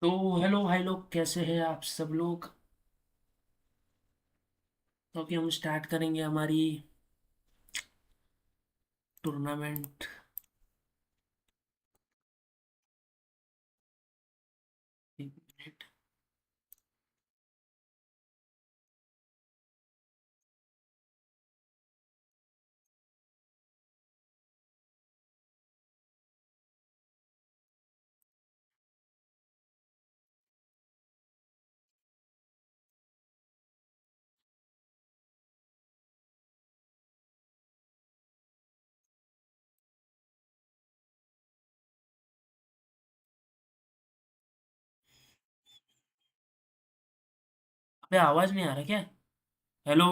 तो हेलो भाई लोग, कैसे हैं आप सब लोग। तो अभी हम स्टार्ट करेंगे हमारी टूर्नामेंट। एक मिनट। अबे आवाज नहीं आ रहा क्या। हेलो।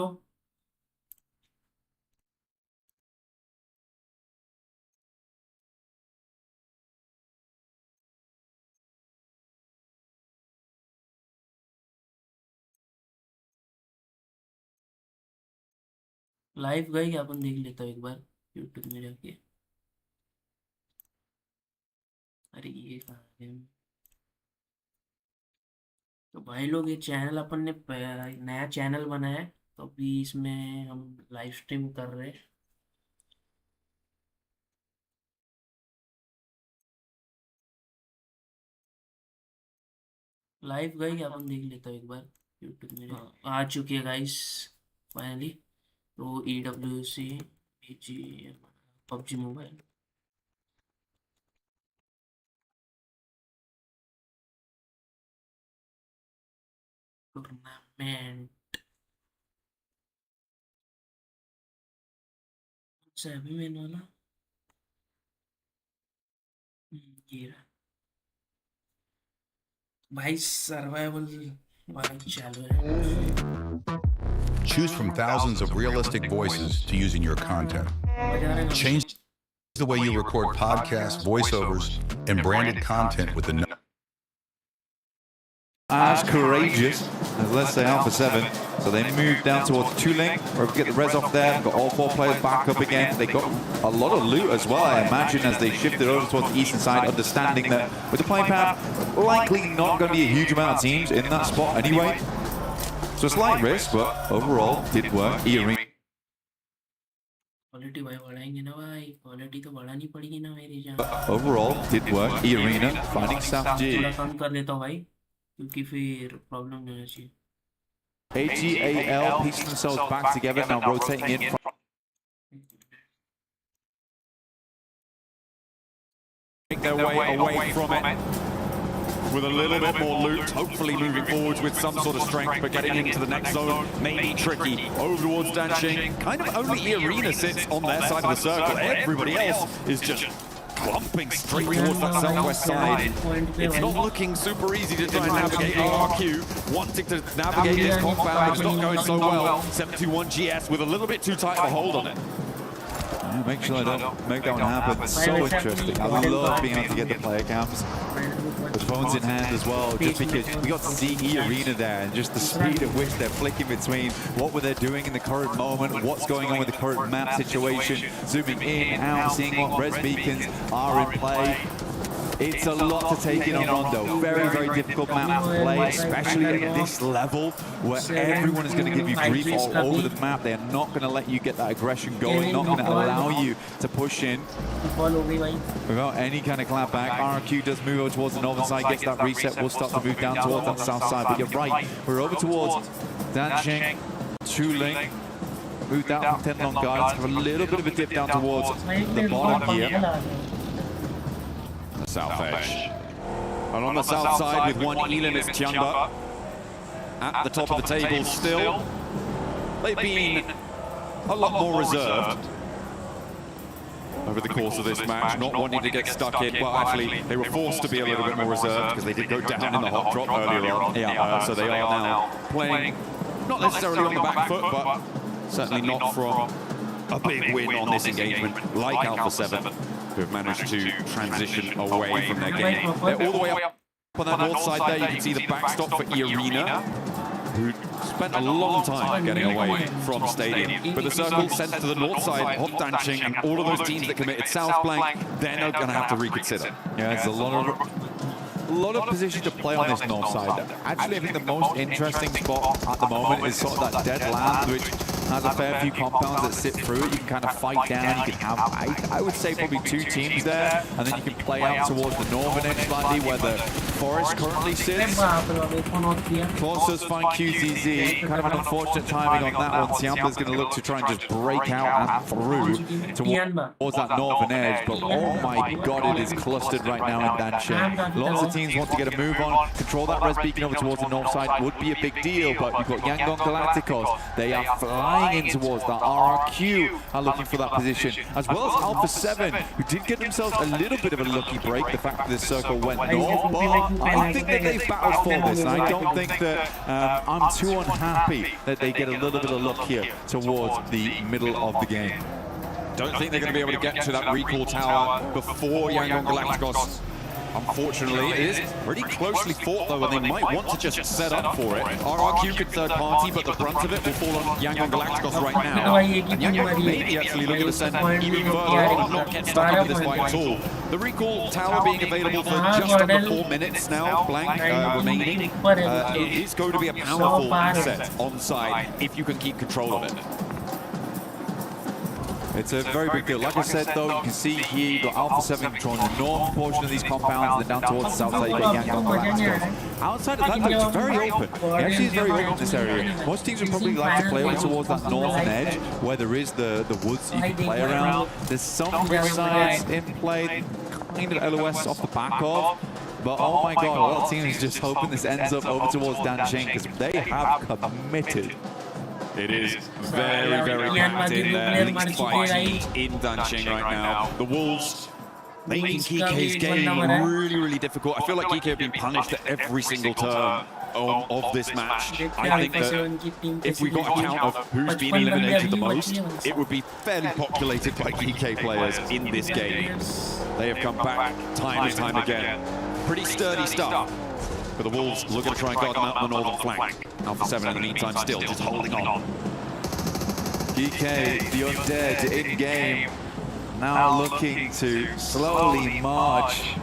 लाइव गए क्या, अपन देख लेता हूँ एक बार यूट्यूब में जाके। अरे ये कहाँ है। तो भाई लोग, ये चैनल अपन ने नया चैनल बनाया है। तो अभी इसमें हम लाइव स्ट्रीम कर रहे हैं। लाइव गए क्या, अपन देख लेता हूँ एक बार यूट्यूब में आ चुकी है गाइस फाइनली। तो EWC BGMI PUBG mobile tournament से अभी मैंने वाला। ये रहा। भाई सर्वाइवल वाला चालू है। Choose from thousands of realistic voices to use in your content. Change the way you record podcasts, voiceovers, and branded content with the as courageous as, let's say, Alpha 7. So they move down towards 2-link, where we get the res off there, got all 4 players back up again. They got a lot of loot as well, I imagine, as they shifted over towards the eastern side, understanding that with the playing path, likely not going to be a huge amount of teams in that spot anyway. So it's light risk, but overall, did work. E-Arena. Quality भाई बढ़ाएंगे ना भाई, quality तो बढ़ानी पड़ेगी ना मेरी जान। Overall, did work. E-Arena finding South G. थोड़ा कम कर देता हूँ भाई, क्योंकि फिर प्रॉब्लम नहीं होना चाहिए। AGAL piecing themselves back together, now rotating in. Make their way away from it with a little bit more loot, hopefully moving forwards with some sort of strength, but getting into the next zone may be tricky. Over towards Danching, kind of only E-Arena sits on their side of the circle. Everybody else is just clumping straight towards that southwest side. It's not looking super easy to try and navigate. RQ wanting to navigate this compound, but it's not going so well. 721 GS with a little bit too tight of a hold on it. Yeah, make sure I don't make that one happen. So interesting. I love being able to get the player cams with phones in hand as well, just because we got to see E-Arena there and just the speed at which they're flicking between what were they doing in the current moment, what's going on with the current map situation, zooming in, out, seeing what res beacons are in play. It's a lot to take in on Rondo. Very, very difficult map to play, especially at this level where everyone is going to give you grief all over the map. They're not going to let you get that aggression going, not going to allow you to push in without any kind of clap back. RQ does move over towards the northern side, gets that reset. We'll start to move down towards that south side. But you're right, we're over towards Danching, 2-link. Moved out from 10 long guards, have a little bit of a dip down towards the bottom here. South edge. And on the south side with one Elan is Tiamba at the top of the table still. They've been a lot more reserved over the course of this match, not wanting to get stuck in. Well, actually, they were forced to be a little bit more reserved because they did go down in the hot drop earlier on. So they are now playing, not necessarily on the back foot, but certainly not from a big win on this engagement, like Alpha 7. Who have managed to transition away from their game. They're all the way up on that north side there. You can see the backstop for E-Arena, who spent a long time getting away from Stadium. But the circle sent to the north side of Danching, and all of those teams that committed south blank, they're not going to have to reconsider. Yeah, there's a lot of position to play on this north side. Actually, I think the most interesting spot at the moment is sort of that dead land, which has a fair few compounds that sit through it. You can kind of fight down, you can have, I would say, probably 2 teams there, and then you can play out towards the northern edge slightly, where the forest currently sits. Claus does find QZZ, kind of an unfortunate timing on that one. Tiampa's going to look to try and just break out and through towards that northern edge, but oh my god, it is clustered right now in Danshin. Lots of teams want to get a move on, control that res beacon over towards the north side would be a big deal, but you've got Yangon Galacticos, they are flying in towards that. RRQ are looking for that position, as well as Alpha 7, who did get themselves a little bit of a lucky break, the fact that this circle went north, but I think that they've battled for this, and I don't think that I'm too unhappy that they get a little bit of luck here towards the middle of the game. Don't think they're going to be able to get to that recall tower before Yangon Galacticos. Unfortunately, it is pretty closely fought though, and they might want to just set up for it. RRQ could third party, but the brunt of it will fall on Yangon Galacticos right now. And Yangon maybe actually looking to send even further on, not get stuck into this fight at all. The recall tower being available for just under 4 minutes now, blank remaining. It is going to be a powerful asset on side if you can keep control of it. It's a very big deal. Like I said, though, you can see here you've got Alpha 7 controlling the north portion of these compounds, and then down towards the south side you got Yangon Galacticos. Outside of that, though, it's very open. It actually is very open, this area. Most teams would probably like to play over towards that northern edge, where there is the woods that you can play around. There's some bridge sides in play, kind of LOS off the back of. But oh my god, a lot of teams just hoping this ends up over towards Danshin, because they have committed. It is very, very packed in there. Least fighting in Danshin right now. The Wolves making Kike's game really, really difficult. I feel like Kike have been punished at every single turn of this match. I think that if we got a count of who's been eliminated the most, it would be fairly populated by Kike players in this game. They have come back time and time again. Pretty sturdy stuff. But the Wolves looking to try and guard them out on the northern flank. Alpha 7 in the meantime still just holding on. GK, the undead in game, now looking to slowly march,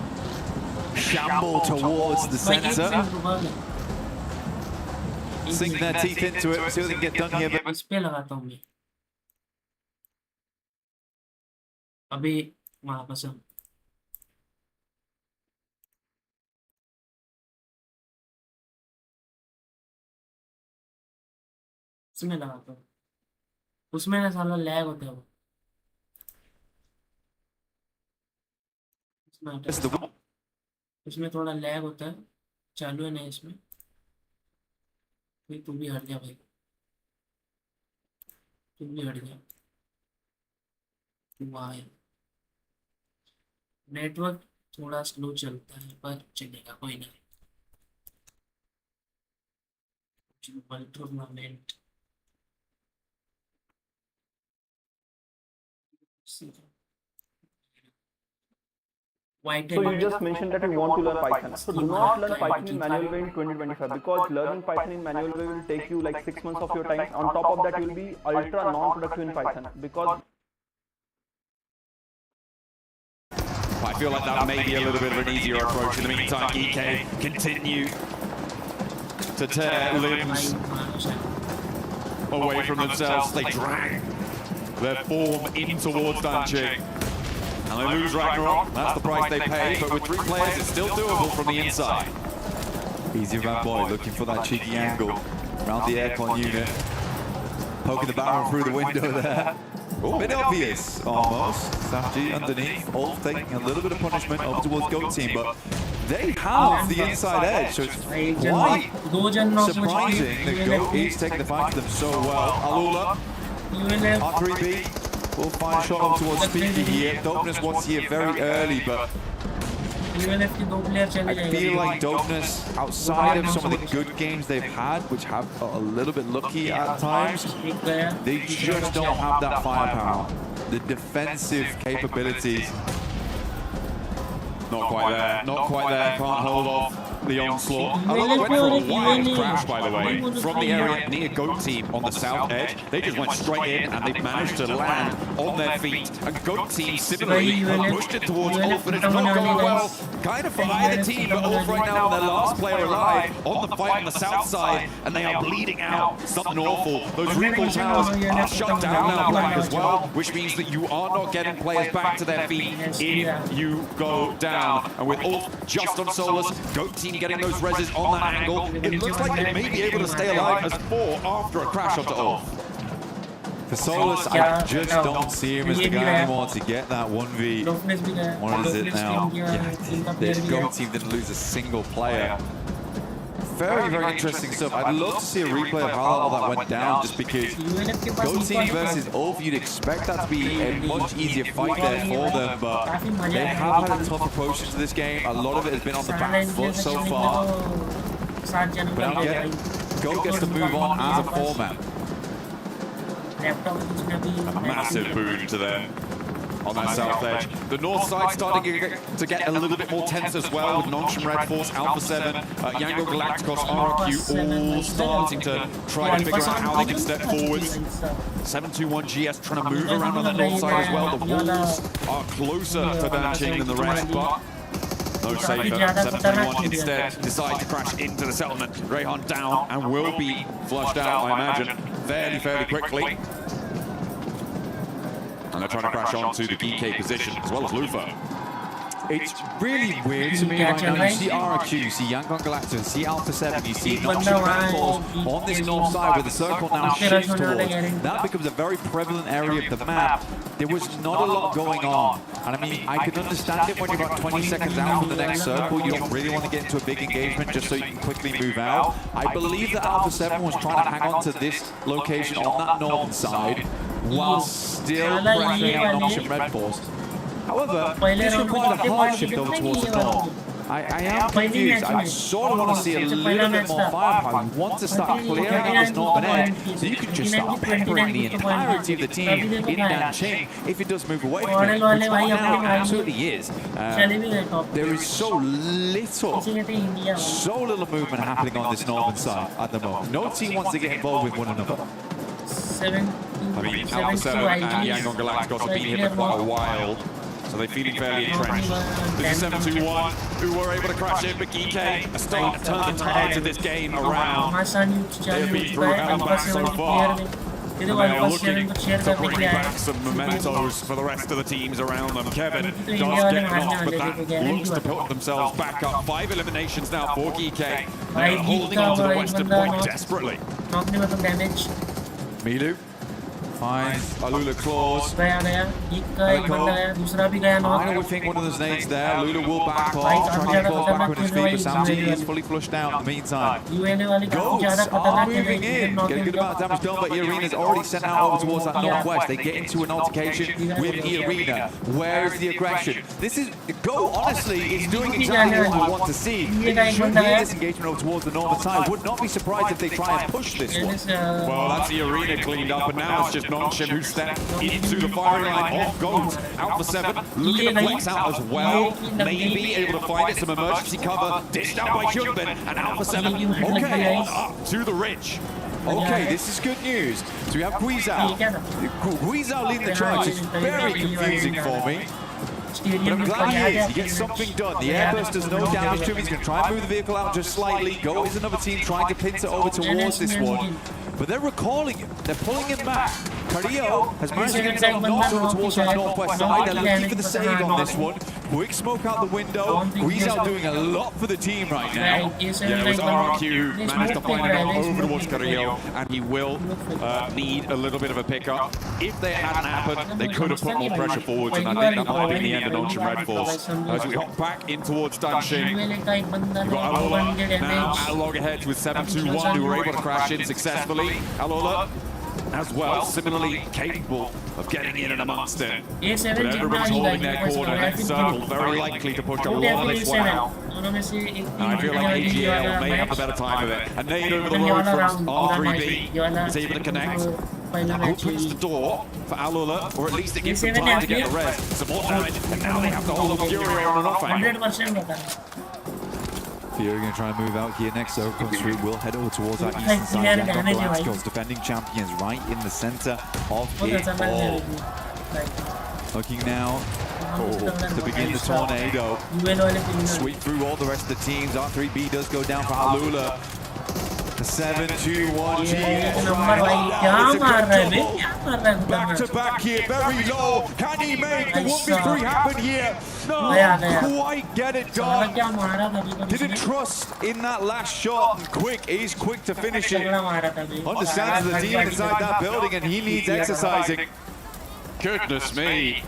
shamble towards the center. Sink their teeth into it, see what they can get done here. But अभी वहाँ पर सब उसमें लगाता हूँ, उसमें ना साला लैग होता है वो, उसमें थोड़ा लैग होता है, चालू है नहीं इसमें, तू भी हट जा भाई, तू भी हट जा, वाह नेटवर्क थोड़ा स्लो चलता है पर चलेगा, कोई ना। Tournament So you just mentioned that you want to learn Python. So do not learn Python in manual way in 2025, because learning Python in manual way will take you like 6 months of your time. On top of that, you will be ultra non-productive in Python, because I feel like that may be a little bit of an easier approach. In the meantime, EK continue to tear limbs away from themselves. They drag their form in towards Danshin. And they lose Ragnarok. That's the price they pay. But with 3 players, it's still doable from the inside. Easy Rat Boy looking for that cheeky angle around the aircon unit. Poking the barrel through the window there. A bit obvious, almost. Safji underneath, all taking a little bit of punishment over towards Goat Team, but they have the inside edge, so it's quite surprising that Goat is taking the fight to them so well. Alula, R3B will find a shot over towards Speaky here. Dopeness wants here very early, but I feel like Dopeness, outside of some of the good games they've had, which have got a little bit lucky at times, they just don't have that firepower. The defensive capabilities, not quite there, can't hold off the onslaught. Alula went for a wild crash, by the way, from the area near Goat Team on the south edge. They just went straight in and they managed to land on their feet. And Goat Team similarly have pushed it towards Ulf, and it's not going well. Kind of for either team, but Ulf right now, their last player alive on the fight on the south side, and they are bleeding out. Something awful. Those recall towers are shut down now, Black, as well, which means that you are not getting players back to their feet if you go down. And with Ulf just on Solus, Goat Team getting those reses on that angle, it looks like they may be able to stay alive as 4 after a crash onto Ulf. For Solus, I just don't see him as the guy anymore to get that 1v. What is it now? Yeah, the Goat Team didn't lose a single player. Very, very interesting stuff. I'd love to see a replay of how all that went down, just because Goat Team versus Ulf, you'd expect that to be a much easier fight there for them, but they have had a tough approach to this game. A lot of it has been on the back foot so far. But again, Goat gets to move on as a 4-man. A massive boon to them on that south edge. The north side starting to get a little bit more tense as well, with Noncham Red Force, Alpha 7, Yango Galacticos, RQ all starting to try to figure out how they can step forwards. 721 GS trying to move around on that north side as well. The walls are closer to Danching than the rest, but no safer. 721 instead decide to crash into the settlement. Rayhan down and will be flushed out, I imagine, fairly quickly. And they're trying to crash onto the DK position as well as Lufa. It's really weird to me right now. You see RQ, you see Yangon Galactic, you see Alpha 7, you see Noncham Red Force on this north side where the circle now shifts towards. That becomes a very prevalent area of the map. There was not a lot going on. And I mean, I can understand it when you're about 20 seconds out from the next circle. You don't really want to get into a big engagement just so you can quickly move out. I believe that Alpha 7 was trying to hang on to this location on that northern side while still pressuring on Noncham Red Force. However, this requires a hard shift over towards the north. I am confused. I sort of want to see a little bit more firepower. You want to start clearing out this northern edge so you can just start peppering the entirety of the team in Nanching if it does move away from it, which right now absolutely is. There is so little movement happening on this northern side at the moment. No team wants to get involved with one another. I mean, Alpha 7 and Yangon Galacticos have been here for quite a while, so they're feeling fairly entrenched. This is 721, who were able to crash in, but GK are starting to turn the tides of this game around. They've been through hell and back so far, and they are looking to bring back some mementos for the rest of the teams around them. Kevin does get knocked, but that looks to put themselves back up. 5 eliminations now for GK. They are holding on to the western point desperately. Milu finds Alula Claws. I would think one of those nades there. Lula will back off, trying to get Claws back on his feet, but Samji is fully flushed out in the meantime. Goats are moving in. Get a good amount of damage done, but E-Arena's already sent out over towards that northwest. They get into an altercation with E-Arena. Where is the aggression? This is... Go, honestly, is doing exactly what I want to see. They should hear this engagement over towards the northern side. Would not be surprised if they try and push this one. Well, that's E-Arena cleaned up, and now it's just Noncham who stepped into the firing line of Goat. Alpha 7 looking to flex out as well. Maybe able to find it, some emergency cover. Dished out by Hyunbin, and Alpha 7, okay, on up to the ridge. Okay, this is good news. So we have Guizhao. Guizhao leading the charge. It's very confusing for me. But I'm glad he is. He gets something done. The airburst does no damage to him. He's going to try and move the vehicle out just slightly. Go is another team trying to pinch it over towards this one. But they're recalling him. They're pulling him back. Carrillo has managed to get himself knocked over towards that northwest side. They're looking for the save on this one. Quick smoke out the window. Guizhao doing a lot for the team right now. Yeah, it was RQ managed to find him over towards Carrillo, and he will need a little bit of a pickup. If they hadn't happened, they could have put more pressure forwards, and I think that might have been the end of Noncham Red Force. As we hop back in towards Danching, you've got Alola now at loggerheads with 721, who were able to crash in successfully. Alola as well, similarly capable of getting in and amongst it. But everybody's holding their corner in that circle, very likely to push a lot of this one out. And I feel like AGL may have a better time of it. A nade over the road from R3B is able to connect. That opens the door for Alola, or at least it gives them time to get the rest. Some more damage, and now they have to hold up Fury on an offhand. Fury going to try and move out here next. So comes through. Will head over towards that eastern side. Galacticos, defending champions, right in the center of it all. Looking now to begin the tornado. Sweep through all the rest of the teams. R3B does go down for Alula. The 7-2-1 G. Back to back here, very low. Can he make the 1v3 happen here? No, quite get it done. Didn't trust in that last shot. And he's quick to finish it. Understands the team inside that building and he needs exercising. Goodness me.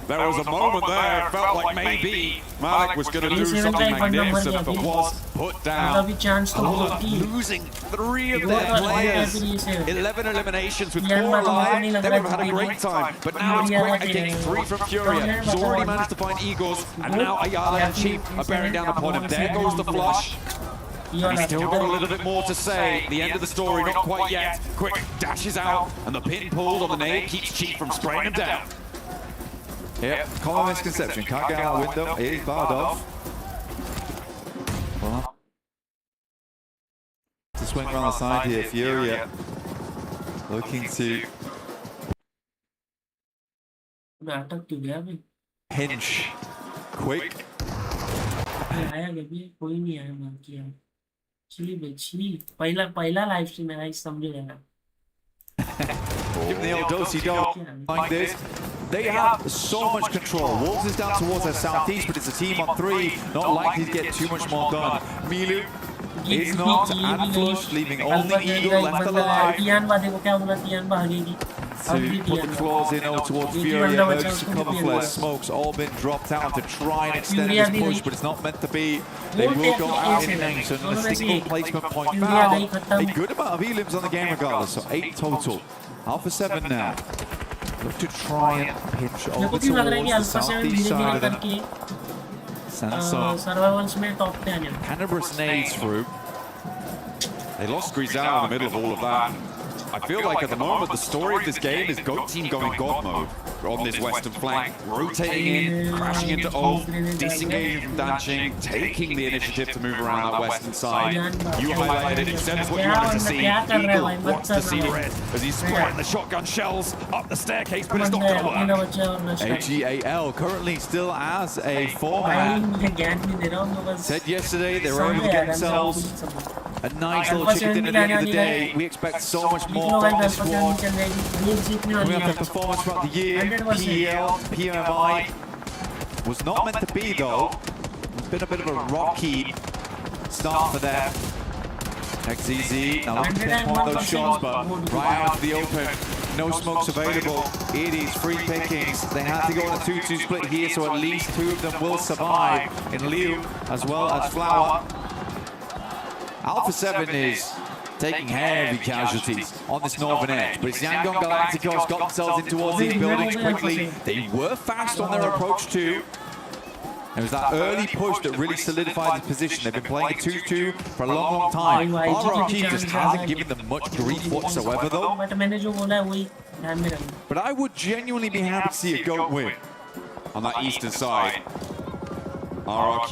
There was a moment there, it felt like maybe Malik was going to do something magnificent, but was put down. Losing 3 of their players. 11 eliminations with 4 alive. They would have had a great time, but now it's Quick against 3 from Furia. He's already managed to find Eagles, and now Ayala and Chief are bearing down upon him. There goes the flush. And he's still got a little bit more to say. The end of the story, not quite yet. Quick dashes out, and the pin pulled on the nade keeps Chief from spraying him down. Yep, common misconception. Can't get out the window. It is barred off. Well, to swing around the side here, Furia looking to pinch Quick. Give him the old dosey-do like this. They have so much control. Wolves is down towards their southeast, but it's a team on 3. Not likely to get too much more done. Milu is knocked and flushed, leaving only Eagle left alive. To put the claws in over towards Fury, emergency cover flare, smokes, all been dropped out to try and extend this push, but it's not meant to be. They will go out in names, and a single placement point found. A good amount of elims on the game regardless, so 8 total. Alpha 7 now. Look to try and pinch over towards the southeast side of them. Send some Canberra's nades through. They lost Grisal in the middle of all of that. I feel like at the moment the story of this game is GOAT team going God mode on this western flank, rotating in, crashing into Oath, disengaging from Danching, taking the initiative to move around that western side. You highlighted it, instead of what you wanted to see. Eagle wants to see red as he's spraying the shotgun shells up the staircase, but it's not going to work. AGAL currently still as a format. Said yesterday they were able to get themselves a nice little chicken dinner at the end of the day. We expect so much more from this squad. Coming up in performance throughout the year, PL, PMWC was not meant to be though. It's been a bit of a rocky start for them. FLEXzZz, now looking to pinpoint those shots, but right out to the open. No smokes available. It is free pickings. They had to go on a 2-2 split here, so at least 2 of them will survive in Liu as well as Flower. Alpha 7 is taking heavy casualties on this northern edge, but it's Yangon Galacticos got themselves in towards these buildings quickly. They were fast on their approach too. It was that early push that really solidified the position. They've been playing a 2-2 for a long, long time. RRQ just hasn't given them much grief whatsoever though. But I would genuinely be happy to see a GOAT win on that eastern side. RRQ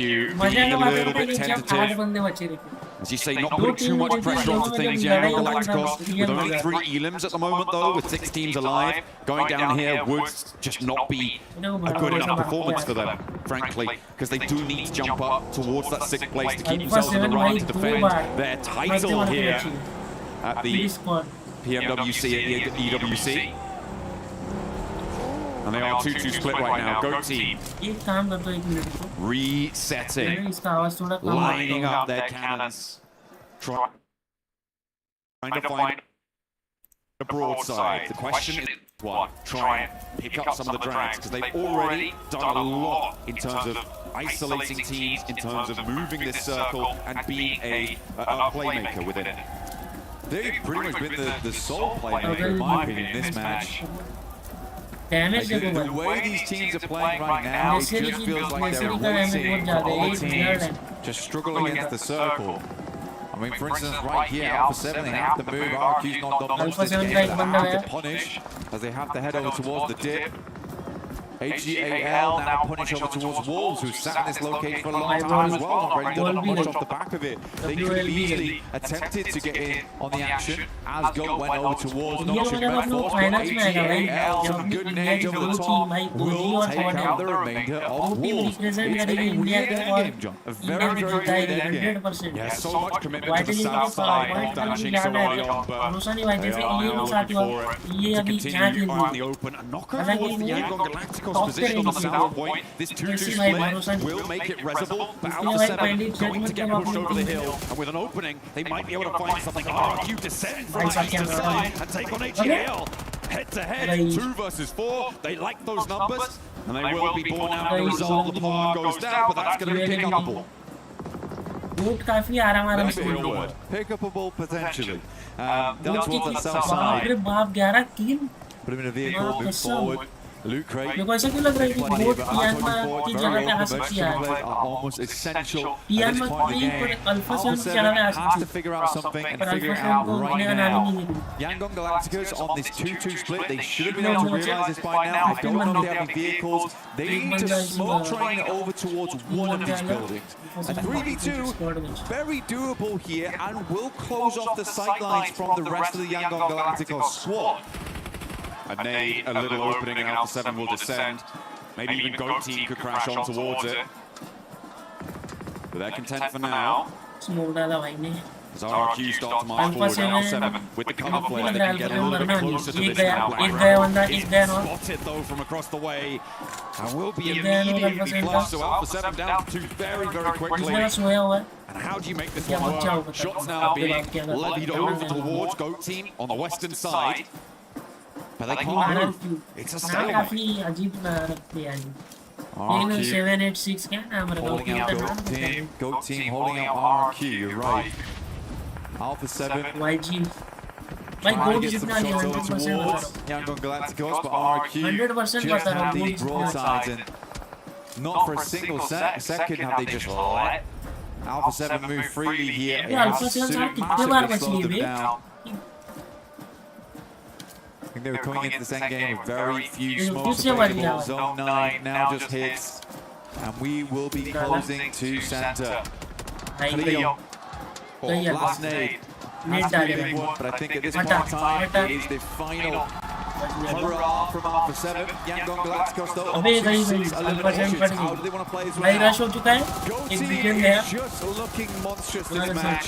being a little bit tentative. As you say, not putting too much pressure onto things. Yangon Galacticos with only 3 elims at the moment though, with 6 teams alive. Going down here would just not be a good enough performance for them, frankly, because they do need to jump up towards that 6th place to keep themselves in the run to defend their title here at the PMWC and EWC. And they are 2-2 split right now. GOAT team resetting, lining up their cannons, trying to find a broadside. The question is one, try and pick up some of the drags, because they've already done a lot in terms of isolating teams, in terms of moving this circle and being a playmaker within it. They've pretty much been the sole playmaker, in my opinion, in this match. The way these teams are playing right now, it just feels like they're waiting for all teams just struggle against the circle. I mean, for instance, right here, Alpha 7, they have to move. RQ's not done much this game, they have to punish, as they have to head over towards the dip. HGAL now punish over towards Wolves, who sat in this location for a long time as well, not really done much off the back of it. They could have easily attempted to get in on the action as Goat went over towards Notching Medforce, but HGAL, some good names over the top, will take out the remainder of Wolves. It's a weird endgame, John. A very, very weird endgame. Yeah, so much commitment to the south side of Danching so early on, but they are looking for it to continue on the open. A knocker towards the Yangon Galacticos position on the south point. This 2-2 split will make it resible, but Alpha 7 going to get pushed over the hill, and with an opening, they might be able to find something. RQ descend from side to side and take on HGAL. Head to head, 2 versus 4. They like those numbers, and they will be born out of the result. The par goes down, but that's going to be pickupable. Pickupable potentially. Down towards that south side. Put him in a vehicle, move forward. Loot crate. मेरे को ऐसा क्यों लग रहा है कि boat पियानमा की जगह पे आ सकती है almost essential पियानमा की पर अल्फा 7 चला में आ has to सकती figure out something and figure it out right now. Yangon Galacticos on this 2-2 split, they should have been able to realize this by now. I don't know if they have any vehicles. They need to smoke train over towards one of these buildings. A 3v2, very doable here, and will close off the sightlines from the rest of the Yangon Galacticos squad. A nade, a little opening, and Alpha 7 will descend. Maybe even Goat Team could crash on towards it. But they're content for now. Smoke डाला भाई ने As RQ start to march forward, Alpha 7 with the cover flare, they can get a little bit closer to this now. Spotted though from across the way, and will be immediately flushed. So Alpha 7 down to 2 very, very quickly. And how do you make this one work? Shots now being levied over towards Goat Team on the western side. But they can't move. It's a stalemate. काफी अजीब रखते हैं लेकिन 786 क्या नाम रखा holding out Goat Team holding out RQ, you're right. Alpha 7 YG भाई गोट जितना नहीं 100% बता Yangon Galacticos, but RQ 100% just बता रहा had हूँ these broadsides, and not for a single second have they just let Alpha 7 move freely here. ये alpha 7 साहब कितने बार बची है बे I think they were coming into this endgame with very few smokes available. Zone 9 now just hits, and we will be closing to center. Cleo, last nade. Has to be a big one, but I think at this point in time, it is the final hurrah from Alpha 7. Yangon Galacticos though, on 2-6, eliminations. How do they want to play this भाई round? Rush हो चुका है Goat एक Team wicket है is just looking monstrous this match.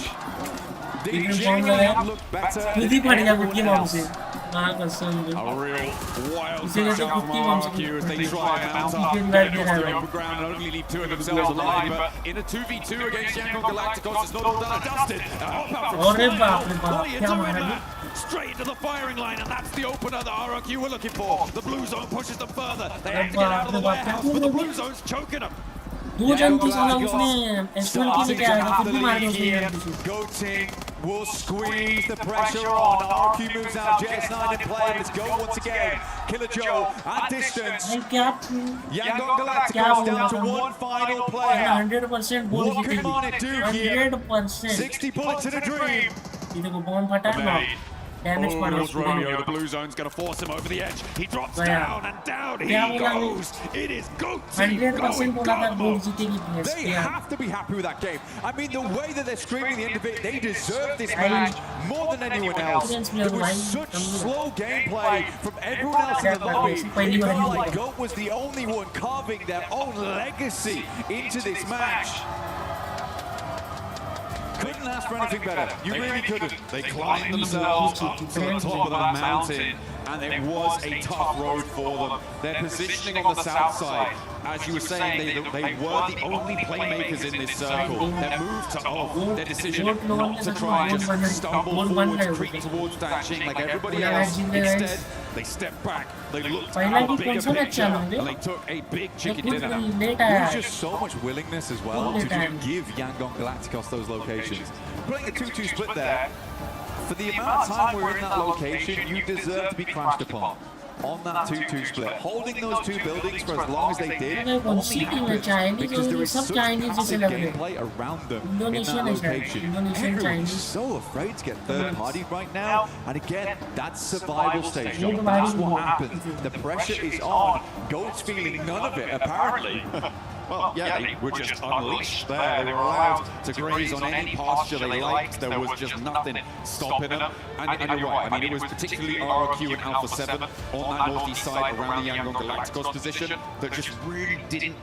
Wicket DJ bomb लगा look better. खुद ही फट गया कुत्ती बॉम्ब से हाँ कसम A real wild इसीलिए तो crash out कुत्ती from bomb RQ as से they try and mount up. Wicket They're बैठ going गया to है over ground and only leave 2 of themselves alive. But in a 2v2 against Yangon Galacticos, it's not all done and dusted. A hop out from अरे Sandman, बाप रे बाप volley क्या into मारा Ridman, straight into the firing line, and that's the opener that RQ were looking for. The blue zone pushes them further. They have to get out of the warehouse, but the blue zone's choking them. दो जन की साला उसने SL की लेके आया था फिर भी मार दिया उसने Goat Team will squeeze the pressure on. RQ moves out, JS9 in play. Let's go once again. Killer Joe at distance. भाई क्या Yangon Galacticos down to one final player. 100% बोल What जीतेगी can Monet do here? 100% 60 bullets in a dream. ये देखो bomb फटा है ना damage पड़ा Oh, उसको Romeo, the blue zone's going to force him over the edge. He drops Yeah. down and down he Yeah, well, goes. It is Goat Team 100% बोला था बोल going जीतेगी They have to be happy with that game. I mean, the way that they're screaming the end of it, they deserve this match more than anyone else. It was such slow gameplay from everyone else in the lobby. It felt like Goat was the only one carving their own legacy into this match. Couldn't ask for anything better. You really couldn't. They climbed themselves up to the top of that mountain, and it was a tough road for them. Their positioning on the south side, as you were saying, they were the only playmakers in this circle. Their move to off, their decision not to try and just stumble forward, creep towards Danching like everybody else. Instead, they stepped back, they looked at a bigger picture, and they took a big chicken dinner. There's just so much willingness as well to just give Yangon Galacticos those locations. Playing a 2-2 split there, for the amount of time we're in that location, you deserve to be crashed upon. on that 2-2 split, holding those two buildings for as long as they did, because there is such passive gameplay around them in that location. Everyone's so afraid to get third-partied right now, and again, that's survival stage. That's what happens. The pressure is on. Goat's feeling none of it, apparently. Well, yeah, they were just unleashed there. They were allowed to graze on any pasture they liked. There was just nothing stopping them. And you're right, I mean, it was particularly RRQ and Alpha 7 on that northeast side around the Yangon Galacticos position that just really didn't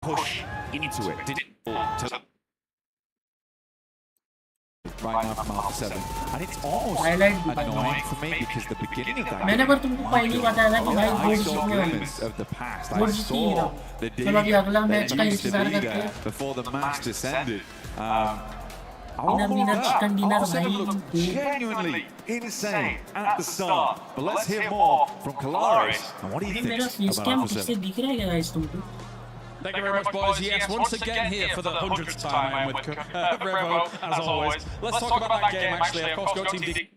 push into it. Didn't right now from Alpha 7. And it's almost annoying for me because the beginning of that game, I saw glimmers of the past. I saw the demon that used to be there before the match descended. Alpha 7 looked genuinely insane at the start. But let's hear more from Kalaris. And what do you think about Alpha 7? Thank you very much, boys. Yes, once again here for the 100th time I'm with Revo, as always. Let's talk about that game, actually. Of course, Go Team did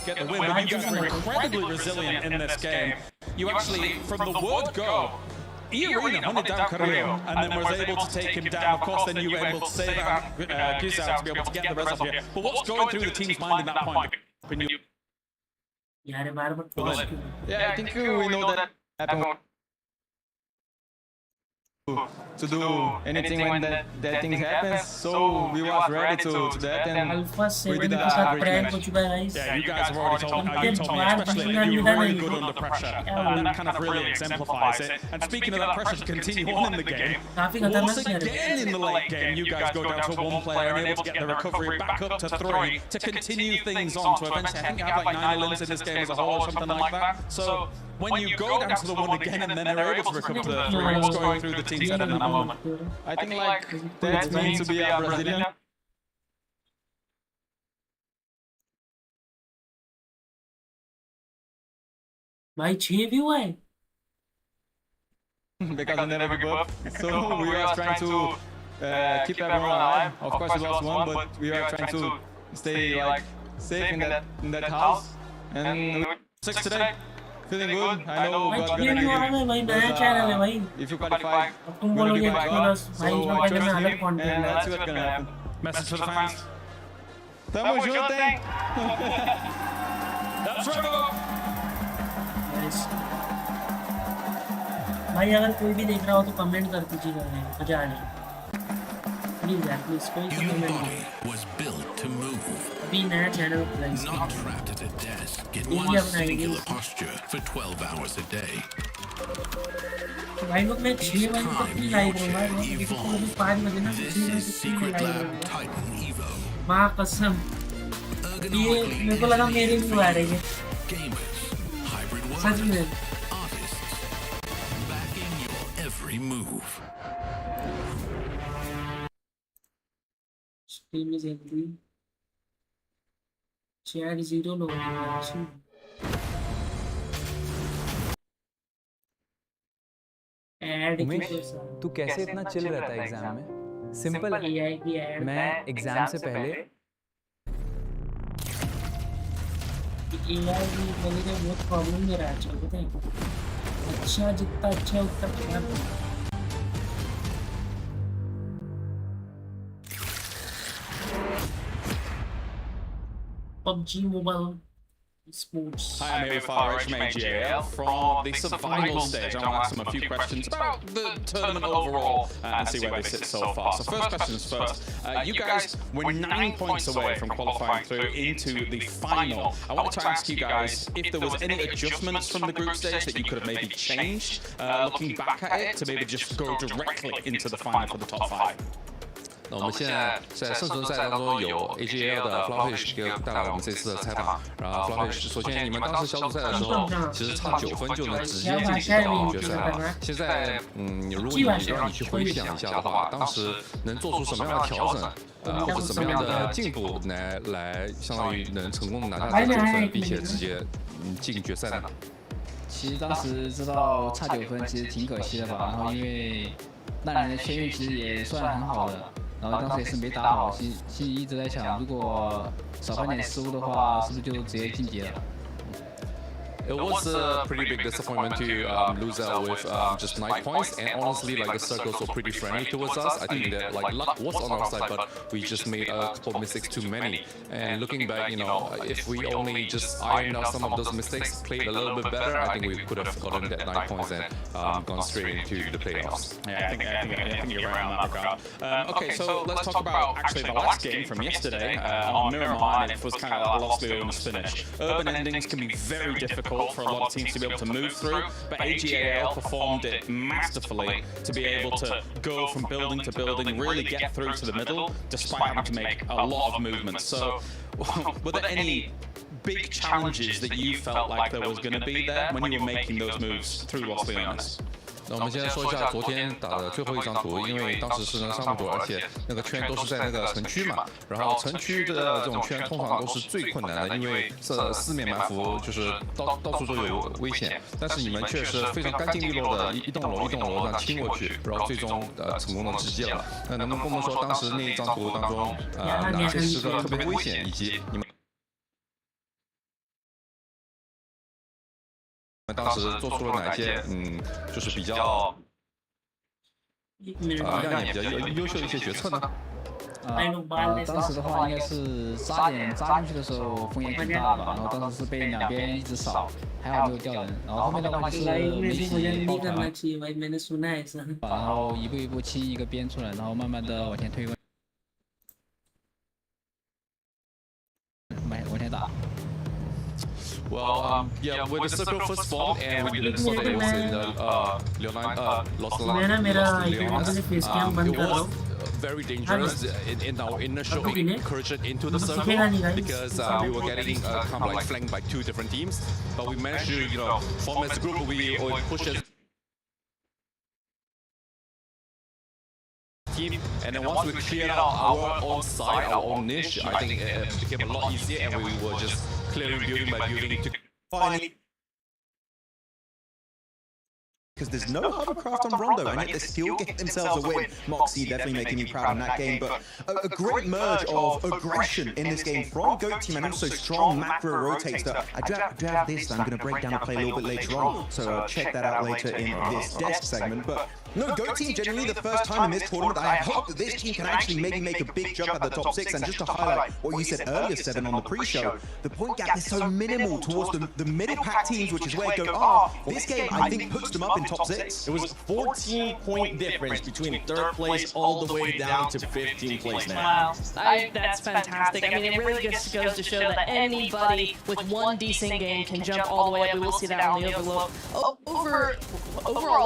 get the win, but you guys were incredibly resilient in this game. You actually, from the word go, E-Arena hunted down Carrillo and then was able to take him down. Of course, then you were able to save out Gizao to be able to get the rest of you. But what's going through the team's mind at that point? Yeah, I think we know that happened. To do anything when that thing happens, so we was ready to that, and we did that. Yeah, you guys have already told me, especially that you were really good under pressure. That kind of really exemplifies it. And speaking of that pressure to continue on in the game, once again in the late game, you guys go down to one player and able to get the recovery back up to 3 to continue things on to eventually, I think you have like 9 limbs in this game as a whole or something like that. So when you go down to the 1 again and then they're able to recover to the 3, what's going through the team's head in that moment? I think like that's meant to be a Brazilian. भाई 6 view है because I never give up. So we are trying to keep everyone alive. Of course we lost 1, but we are trying to stay like safe in that house. And 6 today. Feeling good. I know God's gonna give you. If you qualify, we're gonna give my God. So trust him, and that's what's gonna happen. Message for the fans. Tamo junto, hein? That's Revo. भाई अगर कोई भी देख रहा हो तो comment कर दीजिएगा, मजा आ जाए प्लीज यार, प्लीज कोई कमेंट अभी नया channel not trapped at a desk in one singular posture for 12 hours a day. भाई लोग मैं 6 बजे तक नहीं लाइव रहूंगा, मैं 5 बजे ना 6 बजे तक नहीं लाइव रहूंगा माँ कसम। ये मेरे को लगा मेरे भी आ रही है सच में। Every move. Stream is empty. Chat 0 लोग हैं। तू कैसे इतना चिल रहता है एग्जाम में? सिंपल है, मैं एग्जाम से पहले AI भी बहुत प्रॉब्लम में रहा है, पता है? अच्छा जितना अच्छा उतना खराब। PUBG Mobile Esports. Hi, I'm AFR HMAGAL from the survival stage. I want to ask them a few questions about the tournament overall and see where they sit so far. So first questions first. You guys were 9 points away from qualifying through into the final. I wanted to ask you guys if there was any adjustments from the group stage that you could have maybe changed, looking back at it, to maybe just go directly into the final for the top 5. 那我们现在在胜存赛当中有 AGL 的 FLEXzZz 给带来我们这次的采访。然后 FLEXzZz， 首先你们当时小组赛的时候，其实差9分就能直接晋级到决赛了。现在，如果让你去回想一下的话，当时能做出什么样的调整，或者什么样的进步来相当于能成功的拿下这9分，并且直接进决赛呢？其实当时知道差9分，其实挺可惜的吧。然后因为那年的签运其实也算很好的。然后当时也是没打好，心里一直在想，如果少犯点失误的话，是不是就直接晋级了？ It was a pretty big disappointment to lose out with just 9 points, and honestly, like the circles were pretty friendly towards us. I think that like luck was on our side, but we just made a couple of mistakes too many. And looking back, you know, if we only just ironed out some of those mistakes, played a little bit better, I think we could have gotten that 9 points and gone straight into the playoffs. Yeah, I think you're right on that regard. Okay, so let's talk about actually the last game from yesterday on Miramar, and it was kind of like a lost Leone's finish. Urban endings can be very difficult for a lot of teams to be able to move through, but AGAL performed it masterfully to be able to go from building to building, really get through to the middle, despite having to make a lot of movements. So, were there any big challenges that you felt like there was going to be there when you were making those moves through Los Leones? 那我们先说一下昨天打的最后一张图，因为当时是能上不多，而且那个圈都是在那个城区嘛，然后城区的这种圈通常都是最困难的，因为四面埋伏，就是到处都有危险。但是你们却是非常干净利落的一栋楼这样清过去，然后最终成功的直接了。那能不能跟我们说当时那一张图当中哪些时刻特别危险，以及你们当时做出了哪些就是比较让你比较优秀的一些决策呢？当时的话应该是扎进去的时候风也挺大吧，然后当时是被两边一直扫，还好没有掉人。然后后面的话就是媒体爆团，然后一步一步清一个边出来，然后慢慢的往前推，往前打。 Well, yeah, with the circle first formed and we didn't saw that it was in the Los Leones, it was very dangerous in our initial incursion into the circle because we were getting kind of like flanked by 2 different teams, but we managed to, you know, form as a group. We pushed as team, and then once we cleared out our own side, our own niche, I think it became a lot easier, and we were just clearing building by building to finally. Because there's no hovercraft on Rondo, and yet they still get themselves a win. Moxie definitely making me proud in that game, but a great merge of aggression in this game from GOAT team and also strong macro rotates that I do have this that I'm going to break down and play a little bit later on, so check that out later in this desk segment. But no, GOAT team genuinely the first time in this tournament, I hope that this team can actually maybe make a big jump at the top 6, and just to highlight what you said earlier, Seven, on the pre-show, the point gap is so minimal towards the middle pack teams, which is where GOAT are. This game, I think, puts them up in top 6. It was a 14-point difference between 3rd place all the way down to 15th place now. Wow, that's fantastic. I mean, it really just goes to show that anybody with one decent game can jump all the way up. We will see that on the overall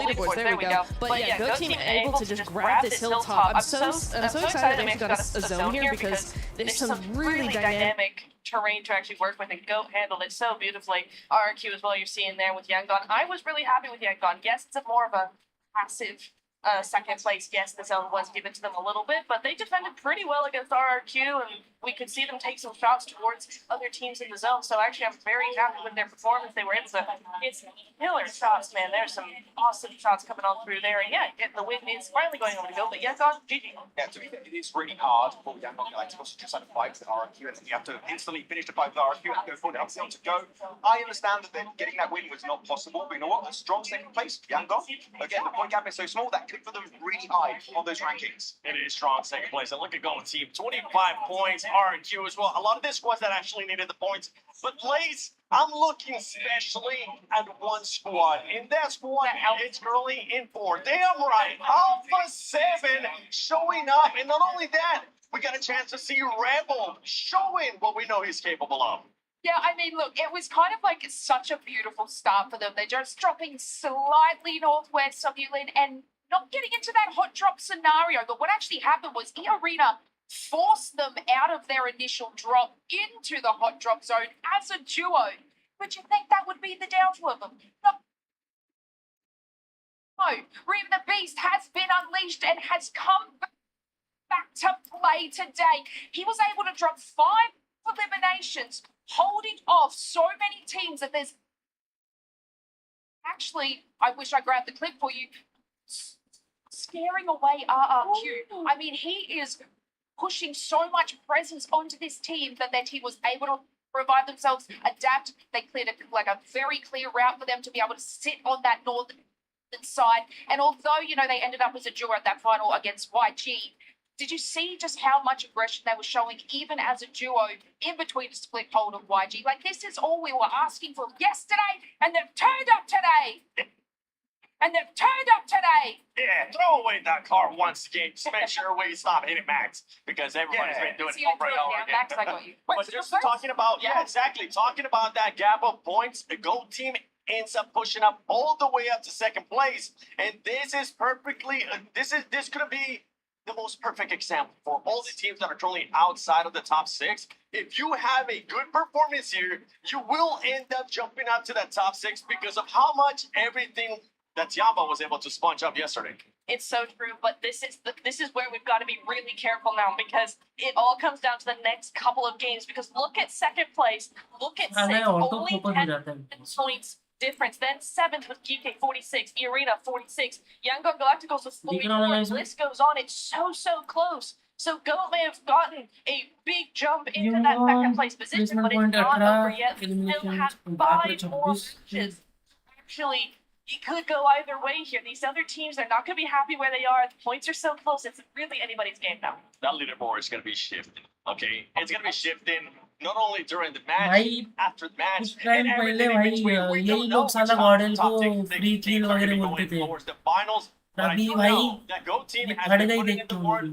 leaderboards. There we go. But yeah, GOAT team able to just grab this hilltop. I'm so excited they got a zone here because there's some really dynamic terrain to actually work with, and GOAT handled it so beautifully. RRQ as well, you're seeing there with Yangon. I was really happy with Yangon. Yes, it's more of a passive second place. Yes, the zone was given to them a little bit, but they defended pretty well against RRQ, and we could see them take some shots towards other teams in the zone. So actually, I'm very happy with their performance. They were able to hit some killer shots, man. There's some awesome shots coming on through there, and yeah, the win is finally going over to GOAT. But Yangon, GG. Yeah, to be fair, it is really hard for Yangon Galacticos to just have a fight with RRQ, and you have to instantly finish the fight with RRQ and go forward. Helps them to go. I understand that getting that win was not possible, but you know what? A strong second place, Yangon. Again, the point gap is so small that could put them really high on those rankings. It is strong second place. And look at GOAT team, 25 points, RQ as well. A lot of the squads that actually needed the points. But Blaze, I'm looking especially at one squad. In that squad, it's currently in 4. Damn right, Alpha 7 showing up. And not only that, we got a chance to see Rebel showing what we know he's capable of. Yeah, I mean, look, it was kind of like such a beautiful start for them. They're just dropping slightly northwest of Yulin and not getting into that hot drop scenario. But what actually happened was E-Arena forced them out of their initial drop into the hot drop zone as a duo. Would you think that would be the downfall of them? No. Reem the Beast has been unleashed and has come back to play today. He was able to drop 5 eliminations, holding off so many teams that there's... Actually, I wish I grabbed the clip for you. scaring away RRQ. I mean, he is pushing so much presence onto this team that their team was able to revive themselves, adapt. They cleared a very clear route for them to be able to sit on that northern side. And although, you know, they ended up as a duo at that final against YG, did you see just how much aggression they were showing even as a duo in between a split hold of YG? Like, this is all we were asking for yesterday, and they've turned up today. Yeah, throw away that car once again. Just make sure we stop hitting Max, because everybody's been doing it over and over again. Max, I got you. But just talking about, exactly. Talking about that gap of points, the GOAT team ends up pushing up all the way up to second place. And this is perfectly, this could be the most perfect example for all the teams that are currently outside of the top 6. If you have a good performance here, you will end up jumping up to that top 6 because of how much everything that Tiamba was able to sponge up yesterday. It's so true, but this is where we've got to be really careful now, because it all comes down to the next couple of games. Because look at second place, look at 6, only 10 points difference. Then 7th with GK 46, Arena 46, Yangon Galacticos with 44. The list goes on. It's so close. So GOAT may have gotten a big jump into that second place position, but it's not over yet. We still have 5 more matches. Actually, it could go either way here. These other teams, they're not going to be happy where they are. The points are so close. It's really anybody's game now. That leaderboard is going to be shifting. Okay, it's going to be shifting not only during the match, after the match, and everything in between. We don't know which top teams are going to be going towards the finals. But I do know that GOAT team has been putting in the work.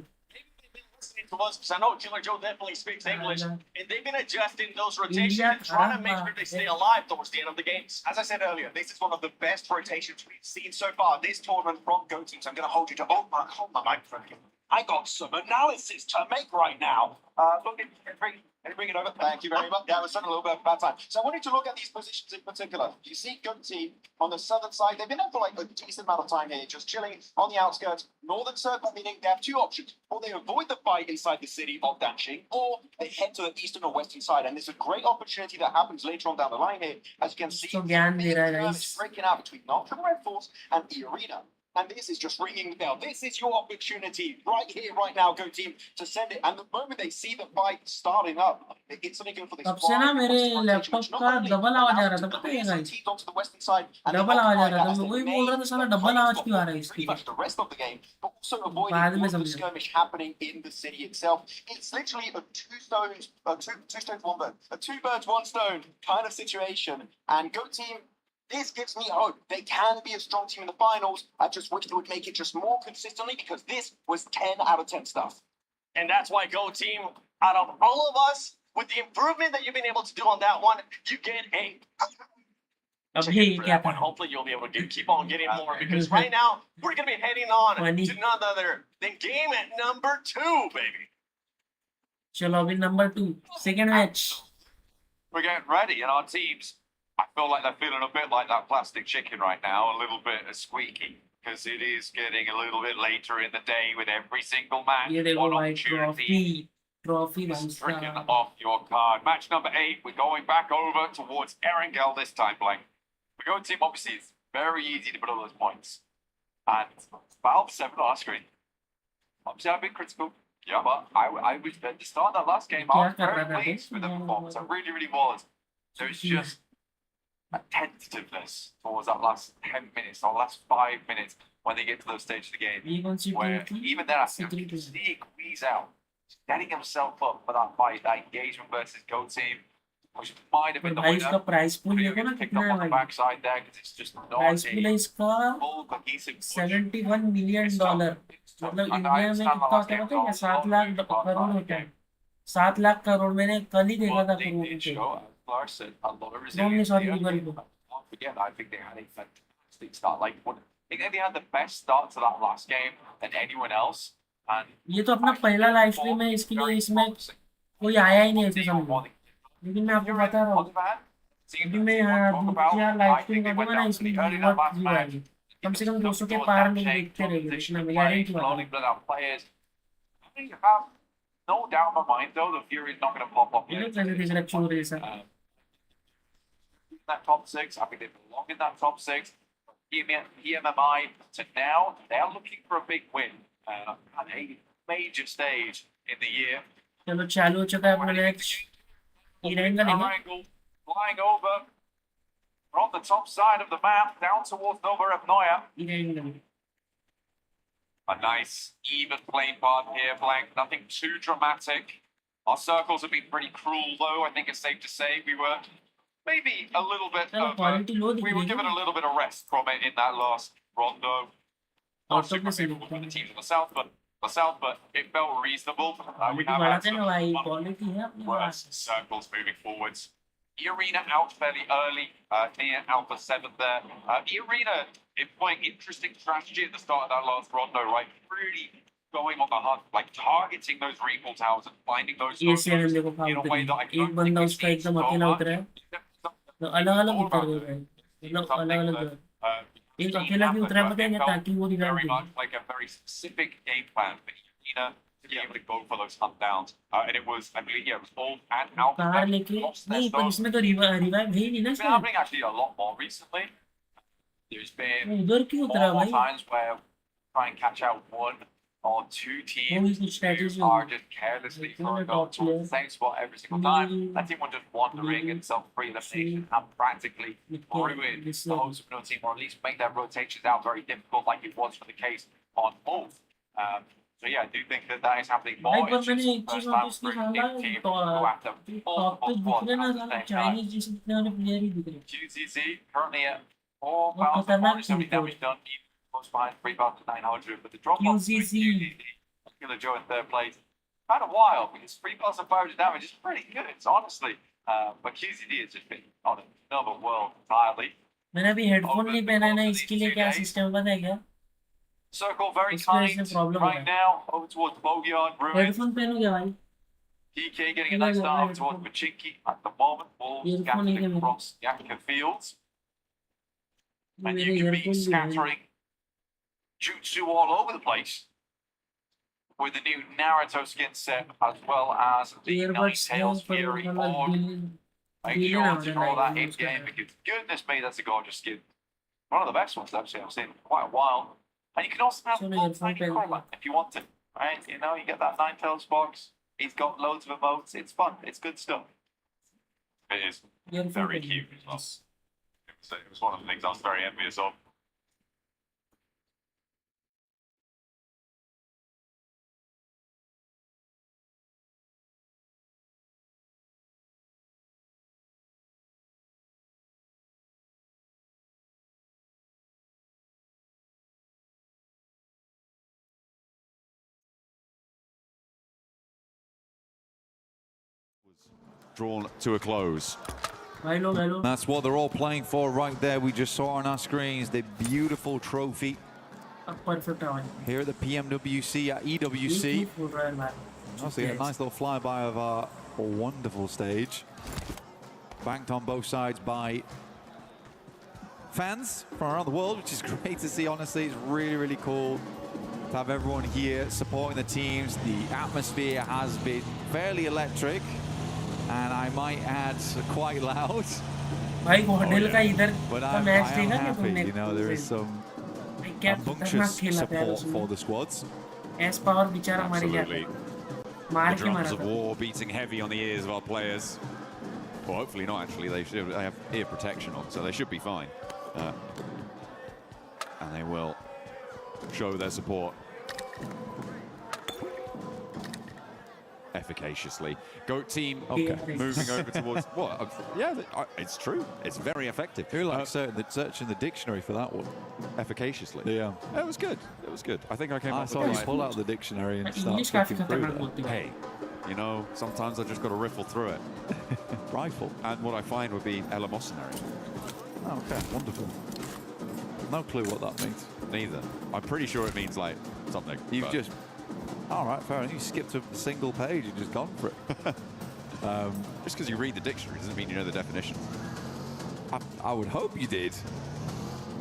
Listening to us, because I know Killer Joe definitely speaks English, and they've been adjusting those rotations and trying to make sure they stay alive towards the end of the games. As I said earlier, this is one of the best rotations we've seen so far this tournament from GOAT teams. I'm going to hold you to hold my microphone here. I got some analysis to make right now. Look, bring it over. Thank you very much. Yeah, I was having a little bit of a bad time. So I wanted to look at these positions in particular. You see GOAT team on the southern side. They've been there for like a decent amount of time here, just chilling on the outskirts. Northern circle, meaning they have 2 options. Or they avoid the fight inside the city of Danqing, or they head to the eastern or western side. And there's a great opportunity that happens later on down the line here. As you can see, breaking out between Nocturne Red Force and the Arena. And this is just ringing the bell. This is your opportunity right here, right now, GOAT team, to send it. And the moment they see the fight starting up, it's something good for this. तब से ना मेरे laptop का double आवाज आ रहा था, पता है गाइस? डबल आवाज आ रहा था, मैं वही बोल रहा था साला डबल आवाज क्यों आ रहा है इसकी? बाद में समझा। skirmish happening in the city itself. It's literally a two stones, one bird, a 2 birds, 1 stone kind of situation. And GOAT team, this gives me hope. They can be a strong team in the finals. I just wish they would make it just more consistently, because this was 10 out of 10 stuff. And that's why GOAT team, out of all of us, with the improvement that you've been able to do on that one, you get a that one. Hopefully you'll be able to keep on getting more, because right now we're going to be heading on to none other than game at number 2, baby. Chalo, win number 2, second match. We're getting ready, and our teams, I feel like they're feeling a bit like that plastic chicken right now, a little bit squeaky, because it is getting a little bit later in the day with every single match. One opportunity. Trophy Stricken off your card. Match number 8, we're going back over towards Erangel this time, Blank. The GOAT team, obviously, it's very easy to put all those points. And Valve 7 last screen. Obviously, I've been critical. Yeah, but I was at the start of that last game, I was very pleased with the performance. I really was. There's just a tentativeness towards that last 10 minutes or last 5 minutes when they get to those stages of the game, where even then I can see it squeeze out, setting himself up for that fight, that engagement versus GOAT team, which might have been the winner. Price pool देखो ना कितना है भाई? Backside there, because it's just not price pool है इसका $71 million. मतलब India में कितना होता है पता है? 7 लाख करोड़ होता है. 7 लाख करोड़ मैंने कल ही देखा था करोड़ के. Again, I think they had a fantastic start. Like, I think they had the best start to that last game than anyone else. And ये तो अपना पहला लाइव स्ट्रीम है, इसके लिए इसमें कोई आया ही नहीं ऐसे समझो. लेकिन मैं आपको बता रहा हूँ, अभी मैं दूसरा लाइव स्ट्रीम करूँगा ना, इसमें बहुत व्यू आएंगे. कम से कम 200 के पार में देखते रहेंगे. इसमें मैं गारंटी बता रहा हूँ. No doubt in my mind, though, the Fury is not going to pop up. That top 6, I think they belong in that top 6. PMMI to now, they're looking for a big win at a major stage in the year. चलो चालू हो चुका है अपना match Iran का लेंगे Triangle flying over from the top side of the map down towards Novorevnoye. Iran का A nice even plane path here, Blank. Nothing too dramatic. Our circles have been pretty cruel, though. I think it's safe to say we were maybe a little bit. We were given a little bit of rest from it in that last rondo. Not super favorable for the teams on the south, but it felt reasonable. We have had some worse circles moving forwards. E-Arena out fairly early, near Alpha 7 there. E-Arena employing interesting strategy at the start of that last rondo, right? Really going on the hunt, like targeting those recall towers and finding those in a way that I don't think we've seen so much. अलग-अलग उतर गए मतलब अलग-अलग एक अकेला भी उतरा पता है ताकि वो revive very much like a very specific game plan for E-Arena to be able to go for those hunt downs. And it was, I believe, it was all and out. Car लेके नहीं पर इसमें तो revive है ही नहीं ना It's been happening actually a lot more recently. There's been more times where try and catch out one or two teams who are just carelessly throwing up to the same spot every single time. That team will just wandering and self-free elimination and practically ruin the host of no team, or at least make their rotations out very difficult, like it was for the case on both. So yeah, I do think that that is happening more. It's just the first time for a team go after multiple squads at the same time. QZZ currently at 4,470 damage done. Close behind 3,900, but the drop off QZZ, Killer Joe in third place. Kind of wild because 3,500 damage is pretty good, honestly. But QZD has just been on another world entirely. मैंने अभी headphone नहीं पहना है ना इसके लिए क्या system पता है क्या Circle very kind right now over towards Bogyard Ruin. Headphone पहनोगे भाई PK getting a nice start towards Pachinki at the moment. Balls scattering across Yanka Fields. And you can be scattering jutsu all over the place with the new Naruto skin set as well as the Ninetales Fury Orb. Make sure to throw that in game because goodness me, that's a gorgeous skin. One of the best ones actually I've seen in quite a while. And you can also have Crawler if you want to. Right? You know, you get that Ninetales box. He's got loads of emotes. It's fun. It's good stuff. It is very cute as well. It was one of the things I was very envious of. Drawn to a close. Hello. That's what they're all playing for right there. We just saw on our screens the beautiful trophy here at the PMWC at EWC. Also, a nice little flyby of our wonderful stage. Banked on both sides by fans from around the world, which is great to see, honestly. It's really, really cool to have everyone here supporting the teams. The atmosphere has been fairly electric. And I might add quite loud. भाई hotel का इधर का match देखा क्या तुमने? You know, there is some rambunctious support for the squads. S power बेचारा मर गया. मार के मारा. The drums of war beating heavy on the ears of our players. Well, hopefully not. Actually, they have ear protection on, so they should be fine. And they will show their support efficaciously. Goat team moving over towards what? Yeah, it's true. It's very effective. Who likes searching the dictionary for that one? Efficaciously. Yeah, it was good. It was good. I think I came. I saw you pull out the dictionary and start flicking through it. Hey, you know, sometimes I just got to riffle through it. Rifle. And what I find would be eleemosynary. Oh, okay, wonderful. No clue what that means. Neither. I'm pretty sure it means like something. You've just. All right, fair enough. You skipped a single page and just gone for it. Just because you read the dictionary doesn't mean you know the definition. I would hope you did.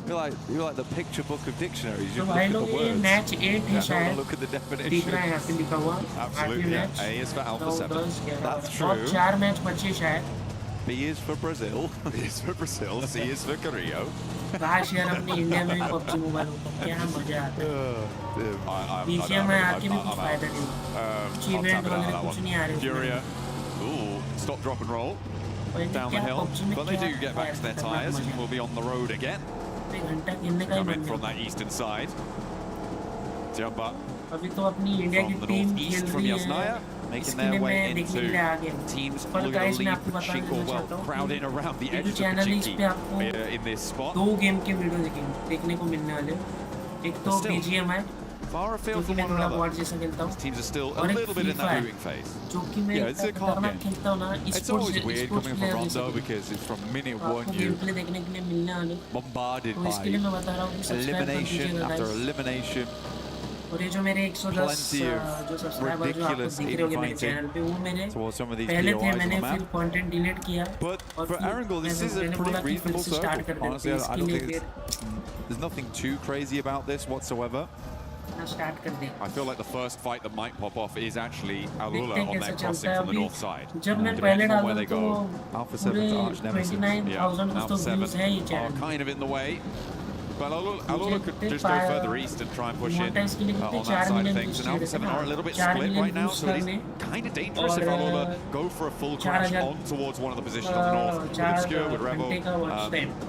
You're like the picture book of dictionaries. You look at the words. Match 8 है look at the definition. Absolutely. A is for Alpha 7. That's true. 4 match बचे शायद. B is for Brazil. B is for Brazil. C is for Korea. काश यार अपने India में भी PUBG mobile होता, क्या मजा आता है। BGMI आके भी कुछ फायदा नहीं हुआ। कुछ इवेंट वगैरह कुछ नहीं आ रहे। Furia. Ooh, stop, drop and roll. Down the hill. But they do get back to their tyres and will be on the road again. Come in from that eastern side. Jumba. अभी तो अपनी India की team खेल रही है, making their way into teams looking to lead Shingle well, crowding around the edges of Pachinki in this spot. दो game के video देखने को मिलने वाले, एक तो BGMI far afield from one another. These teams are still a little bit in that moving phase. Yeah, it's a calm game. It's always weird coming from Rondo because it's from minute one you bombarded by elimination after elimination. और ये जो मेरे 110 जो subscriber जो आपको दिख रहे होंगे मेरे चैनल पे, वो मेरे पहले थे, मैंने फिर कंटेंट डिलीट किया और फिर मैंने बोला कि स्टार्ट कर देते हैं इसके लिए। फिर there's nothing too crazy about this whatsoever. Start कर दें। I feel like the first fight that might pop off is actually Alula on their crossing from the north side. जब मैं पहले डाला तो Alpha 7's arch nemesis. 29,000 Alpha 7 are kind of in the way. But Alula could just go further east and try and push in on that side of things. And Alpha 7 are a little bit split right now, so it is kind of dangerous if Alula go for a full crash on towards one of the positions on the north. With Obscure, with Rebel,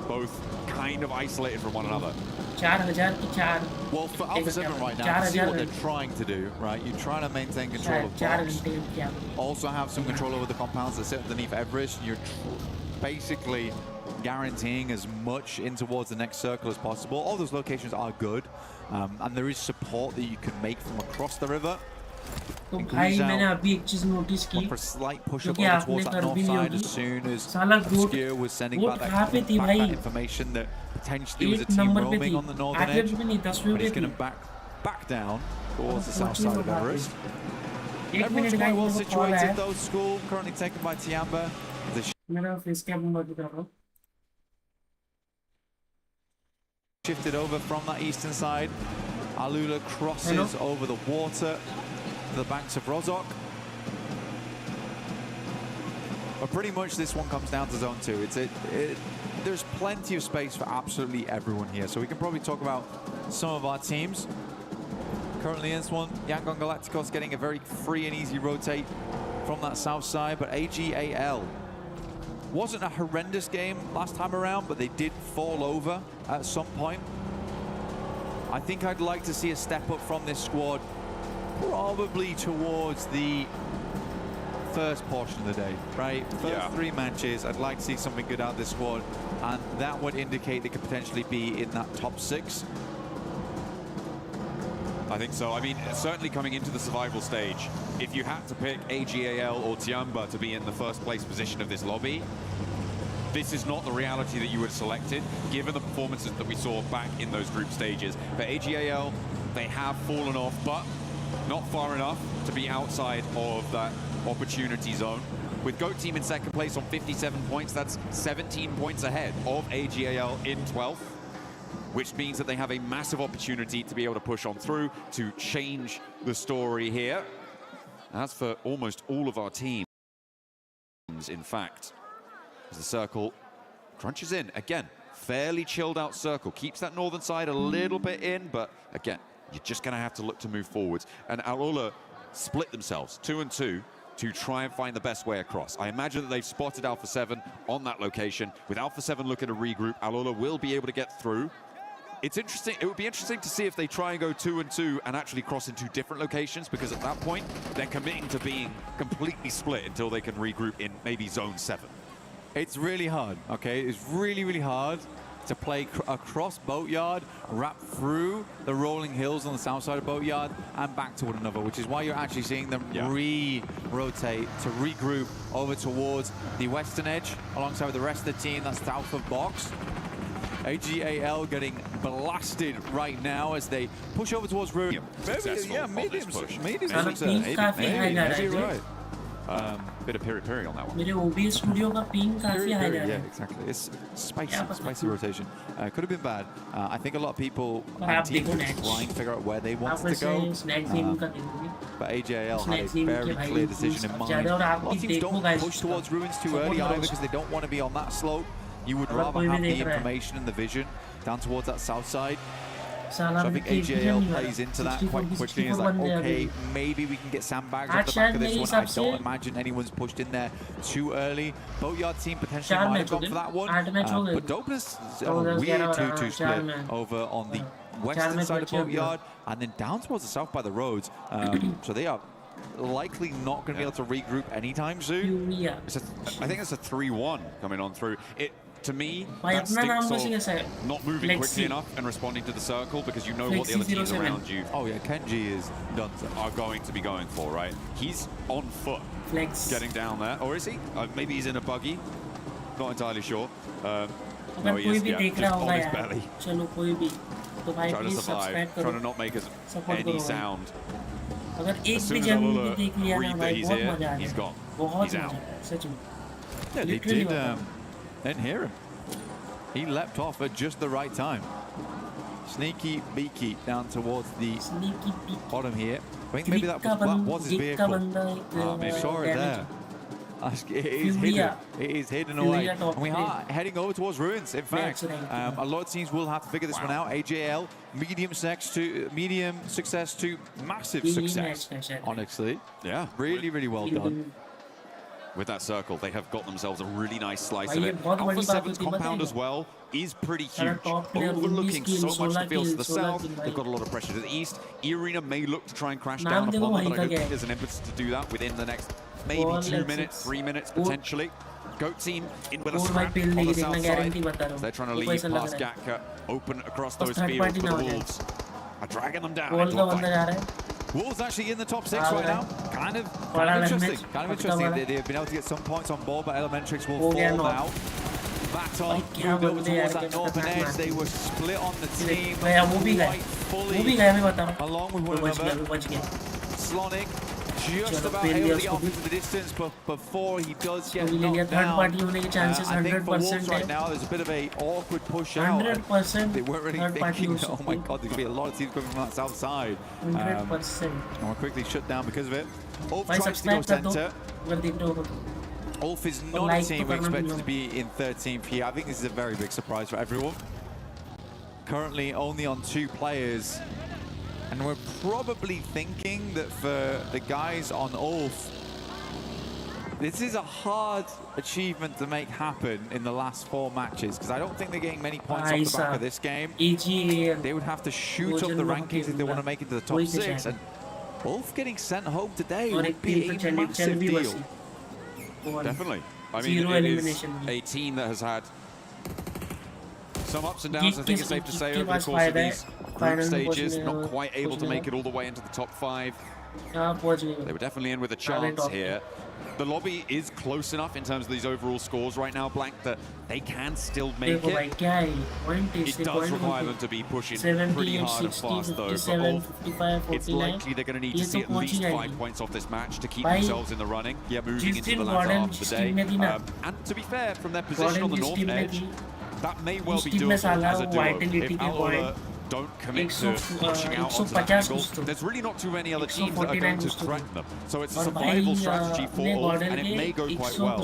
both kind of isolated from one another. 4,000 की 4. Well, for Alpha 7 right now, see what they're trying to do, right? You're trying to maintain control of box. Also have some control over the compounds that sit underneath Everest. You're basically guaranteeing as much in towards the next circle as possible. All those locations are good, and there is support that you can make from across the river. तो भाई मैंने अभी एक चीज notice की, क्योंकि आपने कर भी नहीं होगी, साला गोट कहाँ पे थी भाई? 8 नंबर पे थी, आगे भी नहीं, 10वें पे थी। Back down towards the south side of Everest. Everyone's quite well situated though. School currently taken by Tiamba. मेरा फेस कैप बंद कर रहा हूँ। Shifted over from that eastern side. Alula crosses over the water to the banks of Rozok. But pretty much this one comes down to zone 2. There's plenty of space for absolutely everyone here. So we can probably talk about some of our teams. Currently in this one, Yangon Galacticos getting a very free and easy rotate from that south side. But AGAL wasn't a horrendous game last time around, but they did fall over at some point. I think I'd like to see a step up from this squad, probably towards the first portion of the day, right? First 3 matches, I'd like to see something good out of this squad, and that would indicate they could potentially be in that top 6. I think so. I mean, certainly coming into the survival stage, if you had to pick AGAL or Tiamba to be in the first place position of this lobby, this is not the reality that you would have selected, given the performances that we saw back in those group stages. For AGAL, they have fallen off, but not far enough to be outside of that opportunity zone. With GOAT Team in second place on 57 points, that's 17 points ahead of AGAL in 12th. Which means that they have a massive opportunity to be able to push on through, to change the story here. As for almost all of our teams, in fact, as the circle crunches in, again, fairly chilled out circle, keeps that northern side a little bit in, but again, you're just gonna have to look to move forwards. And Alula split themselves 2 and 2 to try and find the best way across. I imagine that they've spotted Alpha 7 on that location. With Alpha 7 looking to regroup, Alula will be able to get through. It's interesting. It would be interesting to see if they try and go 2 and 2 and actually cross into different locations, because at that point, they're committing to being completely split until they can regroup in maybe zone 7. It's really hard, okay? It's really, really hard to play across Boatyard, wrap through the rolling hills on the south side of Boatyard and back to one another, which is why you're actually seeing them re-rotate to regroup over towards the western edge alongside with the rest of the team that's south of box. AGAL getting blasted right now as they push over towards Ruin. Maybe, maybe push. Maybe right. Bit of piri-piri on that one. मेरे OBS studio का ping काफी high जा रहा है. Yeah, exactly. It's spicy rotation. Could have been bad. I think a lot of people आप and teams देखो were next. trying to figure out where they आप wanted to go. वैसे snack game का देखोगे. But AJL had a Snacks in very के clear भाई decision in mind. ज़्यादा और A आप lot of भी teams देखो don't guys. push towards ruins too Support early either करो. because they don't want to be on that slope. You would अगर rather कोई भी have the देख रहा है. information and the vision down towards that south side. So साला I think मेरे को AJL नहीं plays लगा. into that 64 quite quickly. It's 64 like, बंदे okay, अभी. maybe we can get sandbags आज off the back शायद of this मेरे one. I हिसाब से don't imagine anyone's pushed in there too early. Boatyard team potentially चार might match have हो gone गए. for that one. 8 मैच हो गए. But Dopeness a 14, weird 11, 2-2 चार split match. over on the चार western मैच side of बचे हैं Boatyard and then down towards the south by the roads. So they are likely not going to be able to regroup anytime soon. I think it's a 3-1 coming on through. To me, भाई that अपना नाम stinks कैसे कैसा है? of not moving FLEXzZz. quickly enough and responding to the circle because you know what the other teams 07. around you Oh yeah, Kenji is done are going to be going for, right? He's on foot, Flex. getting down there. Or is he? Maybe he's in a buggy. Not entirely sure. No, अगर he कोई is, भी yeah, देख रहा just होगा on his यार, belly. चलो कोई भी, तो भाई Trying to please survive, subscribe trying to करो. not make Support any करो भाई. sound. अगर एक As भी soon as जन Alula देख लिया ना read that भाई he's बहुत here, मजा आ he's जाएगा. gone. बहुत He's मजा out. आएगा, सच में. Yeah, they Literally did होता है. didn't hear him. He leapt off at just the right time. Sneaky beaky down towards the bottom here. I think maybe that was his vehicle. I saw it there. It is hidden. It is hidden away. And we are heading over towards ruins. In fact, a lot of teams will have to figure this one out. AJL, medium success to massive success. Honestly, yeah, really well done. With that circle, they have got themselves a really nice slice भाई of ये it. बहुत बड़ी Alpha बात 7's होती है, compound पता as well is pretty huge. top player, Overlooking 19 so much the fields to the 16 south. kills, They've got a lot of pressure to the east. E-Arena may look to try and crash नाम down देखो upon them, वहीं but I का don't क्या think है. there's an impetus to do that within the next maybe Ball 2 like minutes, 6. 3 minutes potentially. Goat team in with a और भाई scrap pail on the नहीं south देखना, side. guarantee बता रहा हूँ. They're trying to वो lead ऐसा लग past रहा है. Gatka, open across बस those third fields, party but ना the हो जाए. Wolves are dragging them down Wolves into का a बंदा fight. जा रहा है. Wolves actually in the top 6 Ah, right yeah. now. Kind of Bada interesting. match. Kind of Pasta interesting. bada. They've been able to get some points on board, but Elementrix will हो fall गया now. Knock. Baton भाई क्या moved over बंदे यार, towards that क्या northern खतरनाक edge. match. They were split on the team. गया वो भी गया. quite वो भी गया मैं बता रहा हूँ. along with one वो बच गया, another. वो बच गया. Slonic just चलो, about पेल able दिया to get उसको off भी. into the distance, but before he does get उसको भी ले लिया. knocked थर्ड down, पार्टी होने के chances I think for 100% Wolves right है. now, there's a bit of a awkward push out. 100% They weren't really third party thinking, हो oh my सकती. god, there's going to be a lot of teams coming from that south side. 100%. And we're quickly shut down because of it. Ulf भाई tries to go subscribe कर दो center. अगर देख रहे हो तो. Ulf is not a like team तो we करना expected भूलो. to be in 13th here. I think this is a very big surprise for everyone. Currently only on 2 players. And we're probably thinking that for the guys on Ulf, this is a hard achievement to make happen in the last 4 matches, because I don't think they're getting many points off the back of this game. They would have to shoot up the rankings if they want to make it to the top 6. And Ulf getting sent home today would be a massive deal. Definitely. I mean, it is a team that has had some ups and downs, I think it's safe to say, over the course of these group stages. Not quite able to make it all the way into the top 5. They were definitely in with a chance here. The lobby is close enough in terms of these overall scores right now, Blank, that they can still make it. It does require them to be pushing pretty hard and fast, though. For Ulf, it's likely they're going to need to see at least 5 points off this match to keep themselves in the running. Yeah, moving into the latter half of the day. And to be fair, from their position on the north edge, that may well be doable as a duo. If Alola don't commit to pushing out onto that angle, there's really not too many other teams that are going to threaten them. So it's a survival strategy for Ulf, and it may go quite well.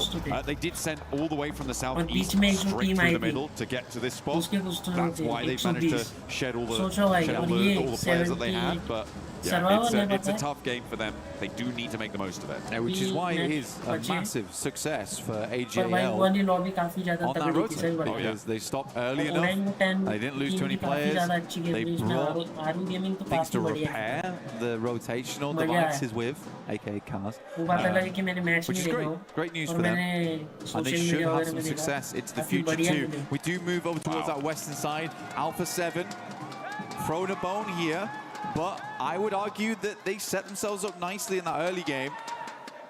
They did send all the way from the southeast straight through the middle to get to this spot. That's why they've managed to shed all the players that they had. But yeah, it's a tough game for them. They do need to make the most of it. Yeah, which is why it is a massive success for AJL on that road trip, because they stopped early enough. They didn't lose too many players. They brought things to repair the rotational devices with, aka cars, which is great news for them. And they should have some success into the future too. We do move over towards that western side. Alpha 7 thrown a bone here, but I would argue that they set themselves up nicely in that early game.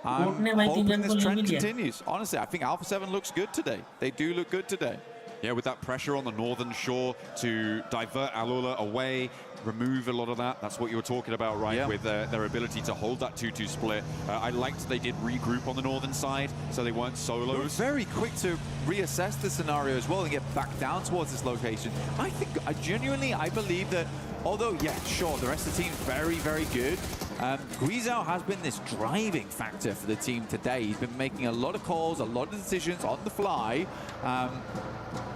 I'm hoping this trend continues. Honestly, I think Alpha 7 looks good today. They do look good today. Yeah, with that pressure on the northern shore to divert Alula away, remove a lot of that. That's what you were talking about, right? Yeah. With their ability to hold that 2-2 split. I liked they did regroup on the northern side, so they weren't solos. They were very quick to reassess the scenario as well and get back down towards this location. I think, I believe that, although, yeah, sure, the rest of the team's very, very good, Guizhou has been this driving factor for the team today. He's been making a lot of calls, a lot of decisions on the fly,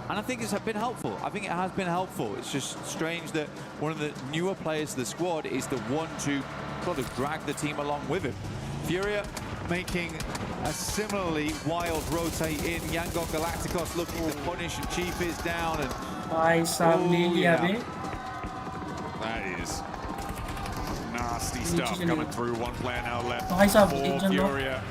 and I think it's been helpful. I think it has been helpful. It's just strange that one of the newer players of the squad is the one to sort of drag the team along with him. Furia making a similarly wild rotate in. Yangon Galacticos looking to punish, and Chief is down. And that is nasty stuff coming through. One player now left for Furia.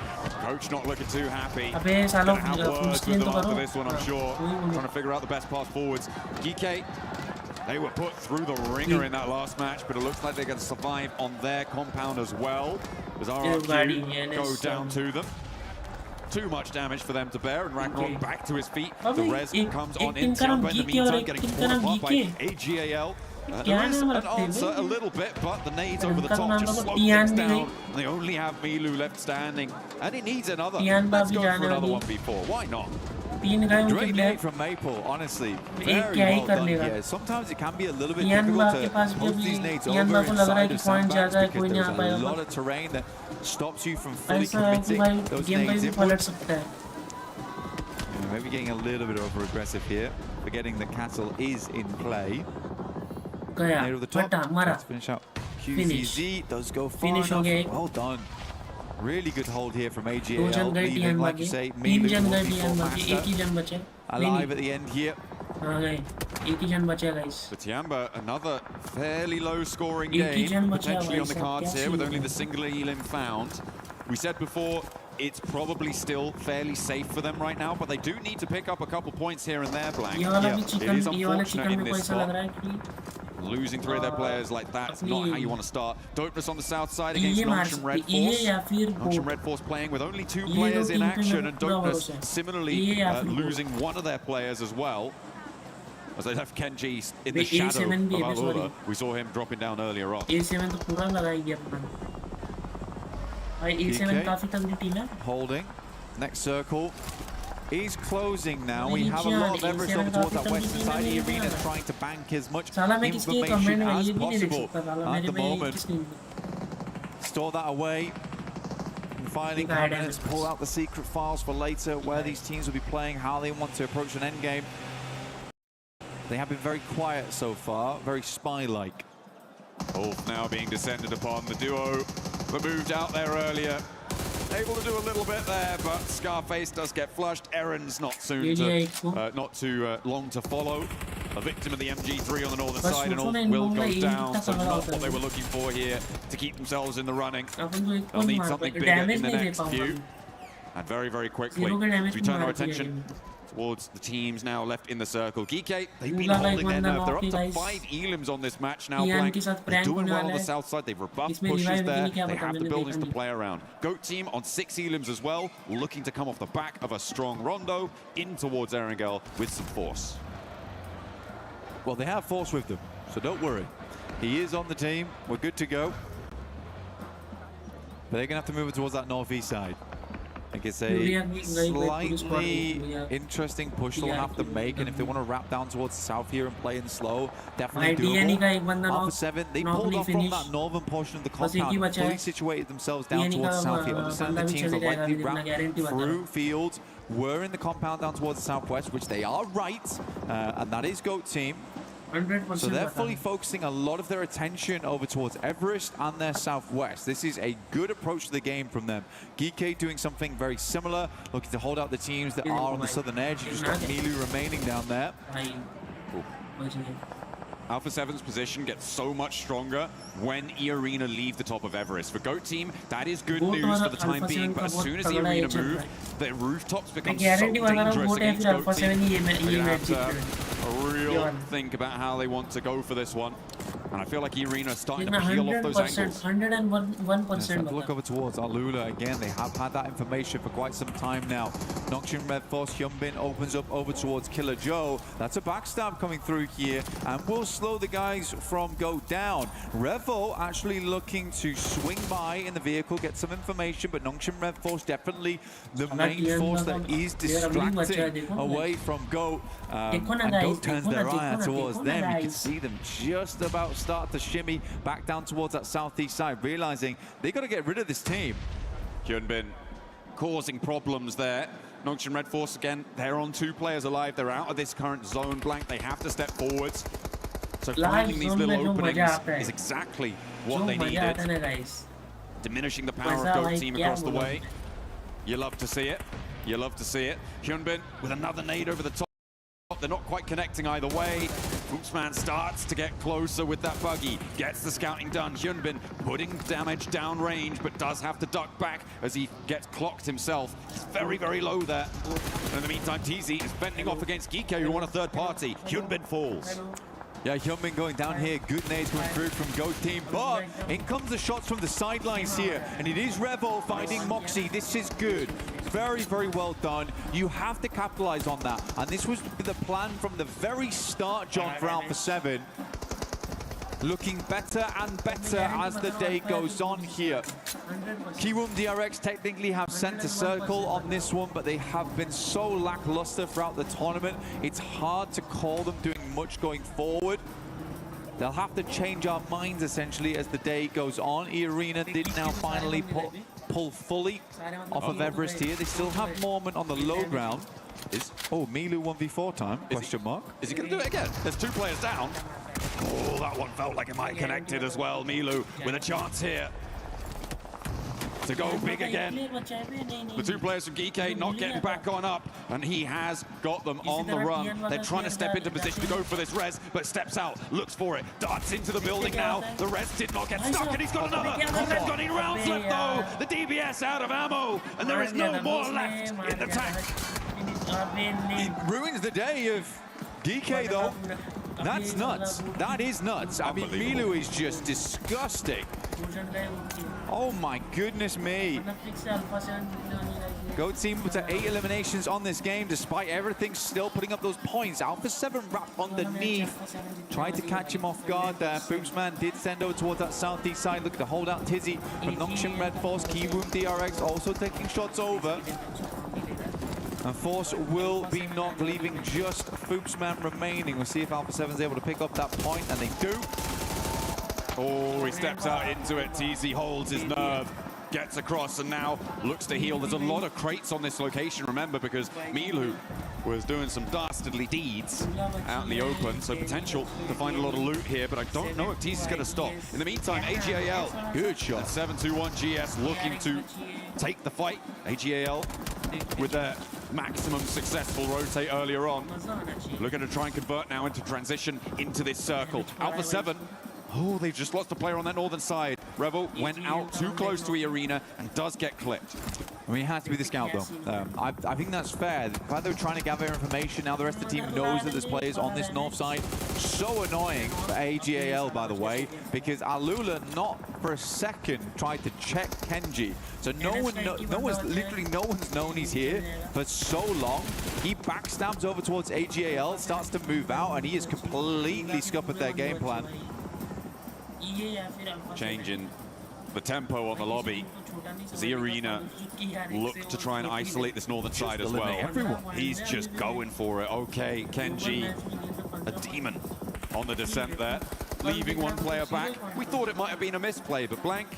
Coach not looking too happy. Gonna have words with them after this one, I'm sure. Trying to figure out the best path forwards. Geekate, they were put through the ringer in that last match, but it looks like they're going to survive on their compound as well. As RRQ go down to them. Too much damage for them to bear, and Ragnarok back to his feet. The res comes on in. Tiamba in the meantime getting torn apart by AGAL. There is an answer a little bit, but the nades over the top just slow things down. They only have Milu left standing, and he needs another. Let's go for another 1v4. Why not? Great nade from Maple, honestly. Very well done here. Sometimes it can be a little bit difficult to post these nades over inside of sandbags because there's a lot of terrain that stops you from fully committing those nades inwards. Maybe getting a little bit over-aggressive here, forgetting that Castle is in play. Nade of the top, let's finish out. QZZ does go far enough. Well done. Really good hold here from AGAL, leaving, like you say, Milu faster. Alive at the end here. For Tiamba, another fairly low-scoring game, potentially on the cards here, with only the single Elim found. We said before, it's probably still fairly safe for them right now, but they do need to pick up a couple points here and there, Blank. It is unfortunate in this spot. Losing 3 of their players like that's not how you want to start. Dopeness on the south side against Nongshim Red Force. Nongshim Red Force playing with only 2 players in action, and Dopeness similarly losing 1 of their players as well. As they left Kenji in the shadow of Alula. We saw him dropping down earlier on. Holding. Next circle. He's closing now. We have a lot of leverage over towards that western side. The arena's trying to bank as much information as possible at the moment. Store that away. Filing cabinets, pull out the secret files for later, where these teams will be playing, how they want to approach an endgame. They have been very quiet so far, very spy-like. Wolf now being descended upon. The duo that moved out there earlier, able to do a little bit there, but Scarface does get flushed. Aaron's not soon to, not too long to follow. A victim of the MG3 on the northern side, and Will goes down, so not what they were looking for here to keep themselves in the running. They'll need something bigger in the next few. And very, very quickly, we turn our attention towards the teams now left in the circle. Geekate, they've been holding their nerve. They're up to 5 elims on this match now, Blank. They're doing well on the south side. They've rebuffed pushes there. They have the buildings to play around. Goat team on 6 elims as well, looking to come off the back of a strong rondo in towards Erangel with some force. Well, they have force with them, so don't worry. He is on the team. We're good to go. But they're going to have to move it towards that northeast side. I think it's a slightly interesting push they'll have to make, and if they want to wrap down towards the south here and play in slow, definitely doable. Alpha 7, they pulled off from that northern portion of the compound, fully situated themselves down towards the south here. Understand the teams are likely wrapped through fields, were in the compound down towards the southwest, which they are right, and that is Goat team. 100%. So they're fully focusing a lot of their attention over towards Everest and their southwest. This is a good approach to the game from them. Geekade doing something very similar, looking to hold out the teams that are on the southern edge. You just got Milu remaining down there. Alpha 7's position gets so much stronger when E-Arena leave the top of Everest. For Goat team, that is good news for the time being, but as soon as E-Arena move, the rooftops become so dangerous against Goat team. They're going to have to have a real think about how they want to go for this one. And I feel like Irina is starting to इसमें peel off those 100%, angles. 101% Look over towards Alula again. They have had that information for quite some time now. Noxian Red Force, Hyunbin opens up over towards Killer Joe. That's a backstab coming through here and will slow the guys from go down. Revo actually looking to swing by in the vehicle, get some information, but Noxian Red Force definitely the main force that is distracting away from Goat. And Goat turns their eye towards them. You can see them just about start to shimmy back down towards that southeast side, realizing they got to get rid of this team. Hyunbin causing problems there. Noxian Red Force again, they're on 2 players alive. They're out of this current zone blank. They have to step forwards. So finding these little openings is exactly what they needed. Diminishing the power of Goat team across the way. You love to see it. You love to see it. Hyunbin with another nade over the top. They're not quite connecting either way. FLEXzZz starts to get closer with that buggy. Gets the scouting done. Hyunbin putting damage downrange, but does have to duck back as he gets clocked himself. He's very, very low there. And in the meantime, TZ is bending off against Geeko, who won a third party. Hyunbin falls. Yeah, Hyunbin going down here. Good nades coming through from Goat team, but in comes the shots from the sidelines here, and it is Revo finding Moxie. This is good. Very, very well done. You have to capitalize on that, and this was the plan from the very start, John, for Alpha 7. Looking better and better as the day goes on here. Kiwoom DRX technically have center circle on this one, but they have been so lackluster throughout the tournament. It's hard to call them doing much going forward. They'll have to change our minds essentially as the day goes on. Irina did now finally pull fully off of Everest here. They still have Mormon on the low ground. Oh, Milu 1v4 time, question mark. Is he going to do it again? There's 2 players down. Oh, that one felt like it might have connected as well. Milu with a chance here to go big again. The 2 players from Geeko not getting back on up, and he has got them on the run. They're trying to step into position to go for this res, but steps out, looks for it, darts into the building now. The res did not get stuck, and he's got another. They've got 8 rounds left though. The DBS out of ammo, and there is no more left in the tank. It ruins the day of Geeko though. That's nuts. That is nuts. I mean, Milu is just disgusting. Oh my goodness me. Goat team to 8 eliminations on this game, despite everything still putting up those points. Alpha 7 wrapped underneath. Tried to catch him off guard there. FLEXzZz did send over towards that southeast side. Look to hold out Tizzy from Noxian Red Force. Kiwoom DRX also taking shots over. And Force will be knocked, leaving just FLEXzZz remaining. We'll see if Alpha 7 is able to pick up that point, and they do. Oh, he steps out into it. TZ holds his nerve, gets across, and now looks to heal. There's a lot of crates on this location, remember, because Milu was doing some dastardly deeds out in the open, so potential to find a lot of loot here, but I don't know if TZ is going to stop. In the meantime, AGAL, good shot. 721 GS looking to take the fight. AGAL with their maximum successful rotate earlier on. Looking to try and convert now into transition into this circle. Alpha 7, oh, they've just lost a player on that northern side. Revo went out too close to Irina and does get clipped. I mean, it has to be the scout, though. I think that's fair. The fact they're trying to gather information, now the rest of the team knows that there's players on this north side. So annoying for AGAL, by the way, because Alula not for a second tried to check Kenji. So no one's known he's here for so long. He backstabs over towards AGAL, starts to move out, and he is completely scuppered their game plan. Changing the tempo on the lobby. The Arena look to try and isolate this northern side as well. He's just going for it. Okay, Kenji, a demon on the descent there, leaving one player back. We thought it might have been a misplay, but blank.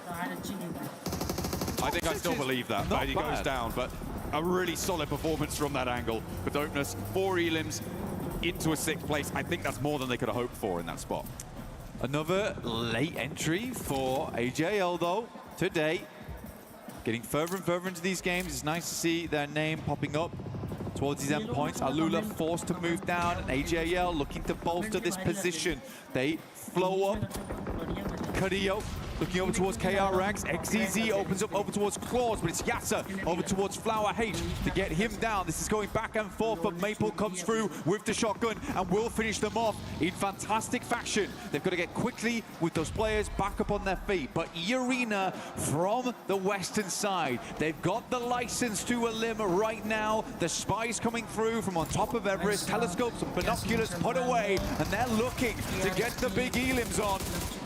I think I still believe that, but he goes down. But a really solid performance from that angle. But Dopeness, 4 elims into a 6th place. I think that's more than they could have hoped for in that spot. Another late entry for AGAL, though, today. Getting further and further into these games. It's nice to see their name popping up towards these endpoints. Alula forced to move down, and AGAL looking to bolster this position. They flow up. Carrillo looking over towards KRX. FLEXzZz opens up over towards Claws, but it's Yasser over towards Flower H to get him down. This is going back and forth, but Maple comes through with the shotgun and will finish them off in fantastic fashion. They've got to get quickly with those players back up on their feet. But E-Arena from the western side, they've got the license to a limb right now. The spies coming through from on top of Everest, telescopes and binoculars put away, and they're looking to get the big elims on.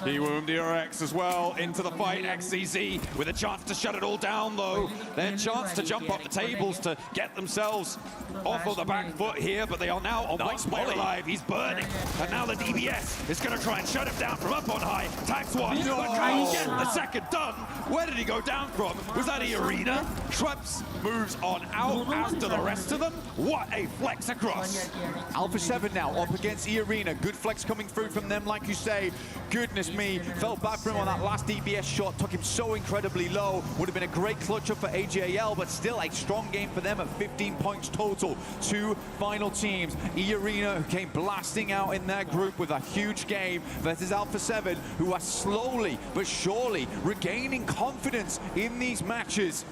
He wound DRX as well into the fight. FLEXzZz with a chance to shut it all down though. Their chance to jump up the tables to get themselves off of the back foot here, but they are now almost more alive. He's burning, and now the DBS is going to try and shut him down from up on high. Tax one, but trying to get the second done. Where did he go down from? Was that E-Arena? Schweppes moves on out as to the rest of them. What a flex across. Alpha 7 now up against E-Arena. Good flex coming through from them, like you say. Goodness me, felt bad for him on that last DBS shot, took him so incredibly low. Would have been a great clutch up for AJL, but still a strong game for them at 15 points total. Two final teams. E-Arena, who came blasting out in their group with a huge game, versus Alpha 7, who are slowly but surely regaining confidence in these matches.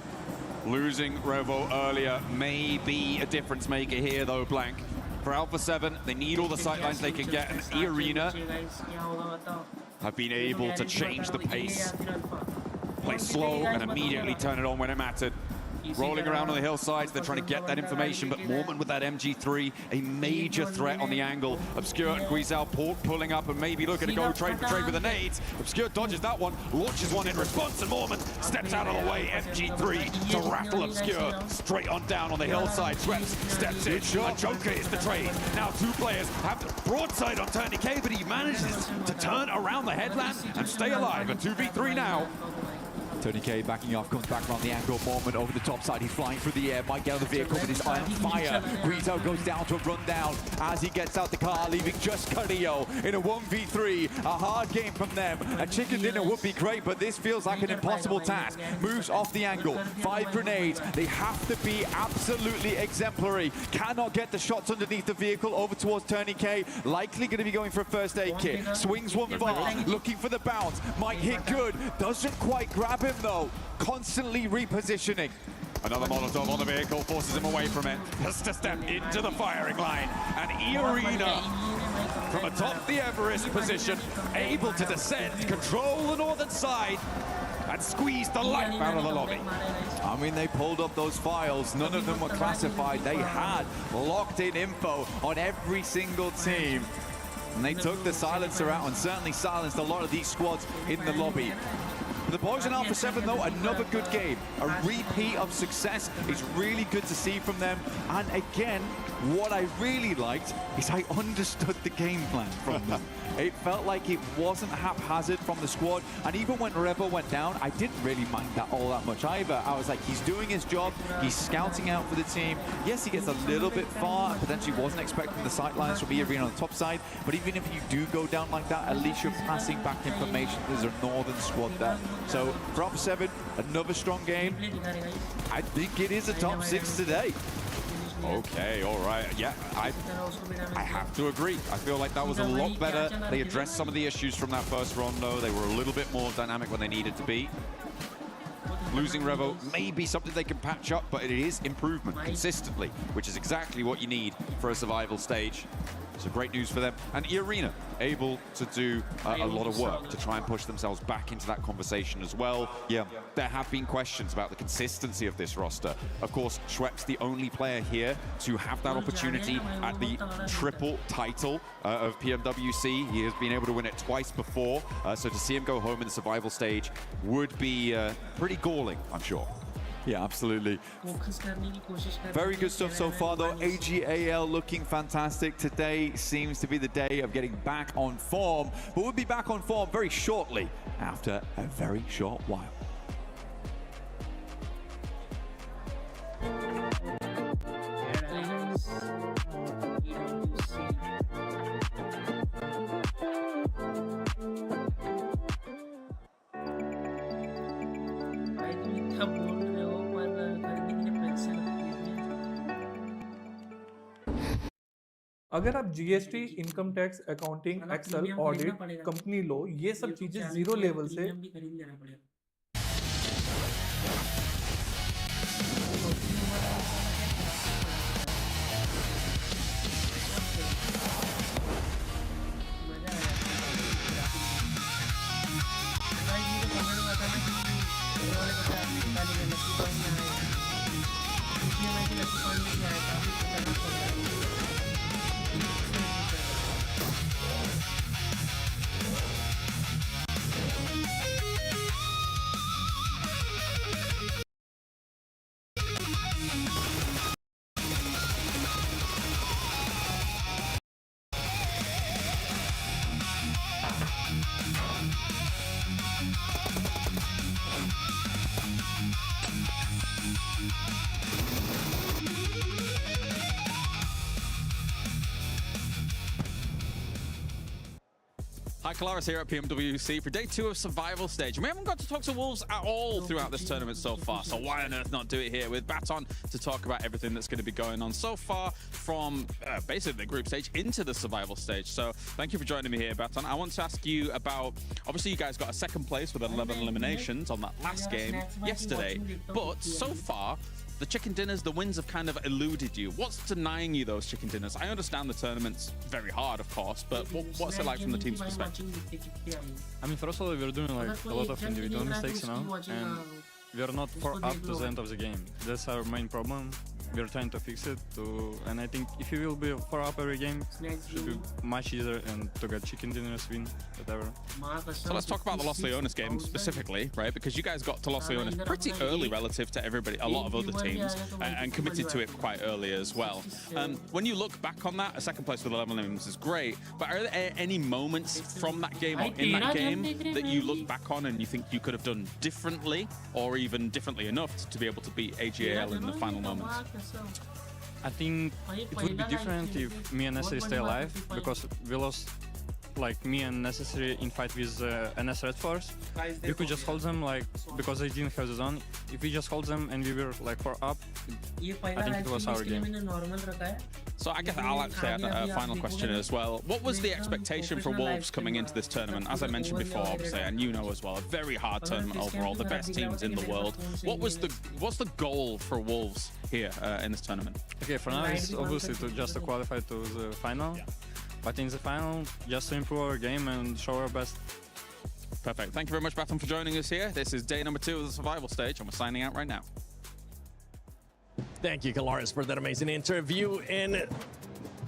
Losing Revo earlier may be a difference maker here though, Blank. For Alpha 7, they need all the sightlines they can get, and E-Arena have been able to change the pace, play slow and immediately turn it on when it mattered. Rolling around on the hillsides, they're trying to get that information, but Mormon with that MG3, a major threat on the angle. Obscure and Guizal pulling up and maybe looking to go trade for trade with the nades. Obscure dodges that one, launches one in response, and Mormon steps out of the way. MG3 to rattle Obscure straight on down on the hillside. Schweppes steps in, and Joker is the trade. Now two players have the broadside on Tourniquet, but he manages to turn around the headland and stay alive. A 2v3 now. Tourniquet backing off, comes back around the angle. Moment over the top side, he's flying through the air, might get on the vehicle, but his eye on fire. Guizal goes down to a rundown as he gets out the car, leaving just Carrillo in a 1v3. A hard game from them. A chicken dinner would be great, but this feels like an impossible task. Moves off the angle, 5 grenades. They have to be absolutely exemplary. Cannot get the shots underneath the vehicle over towards Tourniquet. Likely going to be going for a first aid kit. Swings one far, looking for the bounce. Might hit good, doesn't quite grab him though, constantly repositioning. Another Molotov on the vehicle forces him away from it. Has to step into the firing line. And E-Arena, from atop the Everest position, able to descend, control the northern side, and squeeze the life out of the lobby. I mean, they pulled up those files. None of them were classified. They had locked in info on every single team. And they took the silencer out and certainly silenced a lot of these squads in the lobby. For the boys in Alpha 7 though, another good game. A repeat of success is really good to see from them. And again, what I really liked is I understood the game plan from them. It felt like it wasn't haphazard from the squad. And even when Revo went down, I didn't really mind that all that much either. I was like, he's doing his job. He's scouting out for the team. Yes, he gets a little bit far. Potentially wasn't expecting the sightlines from E-Arena on the top side. But even if you do go down like that, at least you're passing back information. There's a northern squad there. So for Alpha 7, another strong game. I think it is a top 6 today. Okay, all right. Yeah, I have to agree. I feel like that was a lot better. They addressed some of the issues from that first round, though. They were a little bit more dynamic when they needed to be. Losing Revo may be something they can patch up, but it is improvement consistently, which is exactly what you need for a survival stage. So great news for them. And E-Arena able to do a lot of work to try and push themselves back into that conversation as well. Yeah, there have been questions about the consistency of this roster. Of course, Schweppes the only player here to have that opportunity at the triple title of PMWC. He has been able to win it twice before. So to see him go home in the survival stage would be pretty galling, I'm sure. Yeah, absolutely. Very good stuff so far, though. AGAL looking fantastic. Today seems to be the day of getting back on form, but we'll be back on form very shortly after a very short while. अगर आप GST, income tax, accounting, Excel, audit, company law, ये सब चीजें 0 level से Hi, Colaris here at PMWC for day 2 of Survival Stage. And we haven't got to talk to Wolves at all throughout this tournament so far, so why on earth not do it here with Baton to talk about everything that's going to be going on so far from basically the group stage into the Survival Stage. So thank you for joining me here, Baton. I want to ask you about, obviously you guys got a second place with 11 eliminations on that last game yesterday, but so far, the chicken dinners, the wins have kind of eluded you. What's denying you those chicken dinners? I understand the tournament's very hard, of course, but what's it like from the team's perspective? I mean, first of all, we're doing like a lot of individual mistakes now, and we're not up to the end of the game. That's our main problem. We're trying to fix it, and I think if you will be up every game, it should be much easier and to get chicken dinners, win, whatever. So let's talk about the Los Leones game specifically, right? Because you guys got to Los Leones pretty early relative to everybody, a lot of other teams, and committed to it quite early as well. When you look back on that, a second place with 11 eliminations is great, but are there any moments from that game or in that game that you look back on and you think you could have done differently, or even differently enough to be able to beat AGAL in the final moments? I think it would be different if me and Necessary stay alive, because we lost like me and Necessary in fight with NS Red Force. We could just hold them, like, because they didn't have the zone. If we just hold them and we were like 4 up, I think it was our game. So I guess I'll actually add a final question as well. What was the expectation for Wolves coming into this tournament? As I mentioned before, obviously, and you know as well, a very hard tournament overall, the best teams in the world. What's the goal for Wolves here in this tournament? Okay, for now it's obviously to qualify to the final. But in the final, just to improve our game and show our best. Perfect. Thank you very much, Baton, for joining us here. This is day number 2 of the Survival Stage, and we're signing out right now. Thank you, Colaris, for that amazing interview in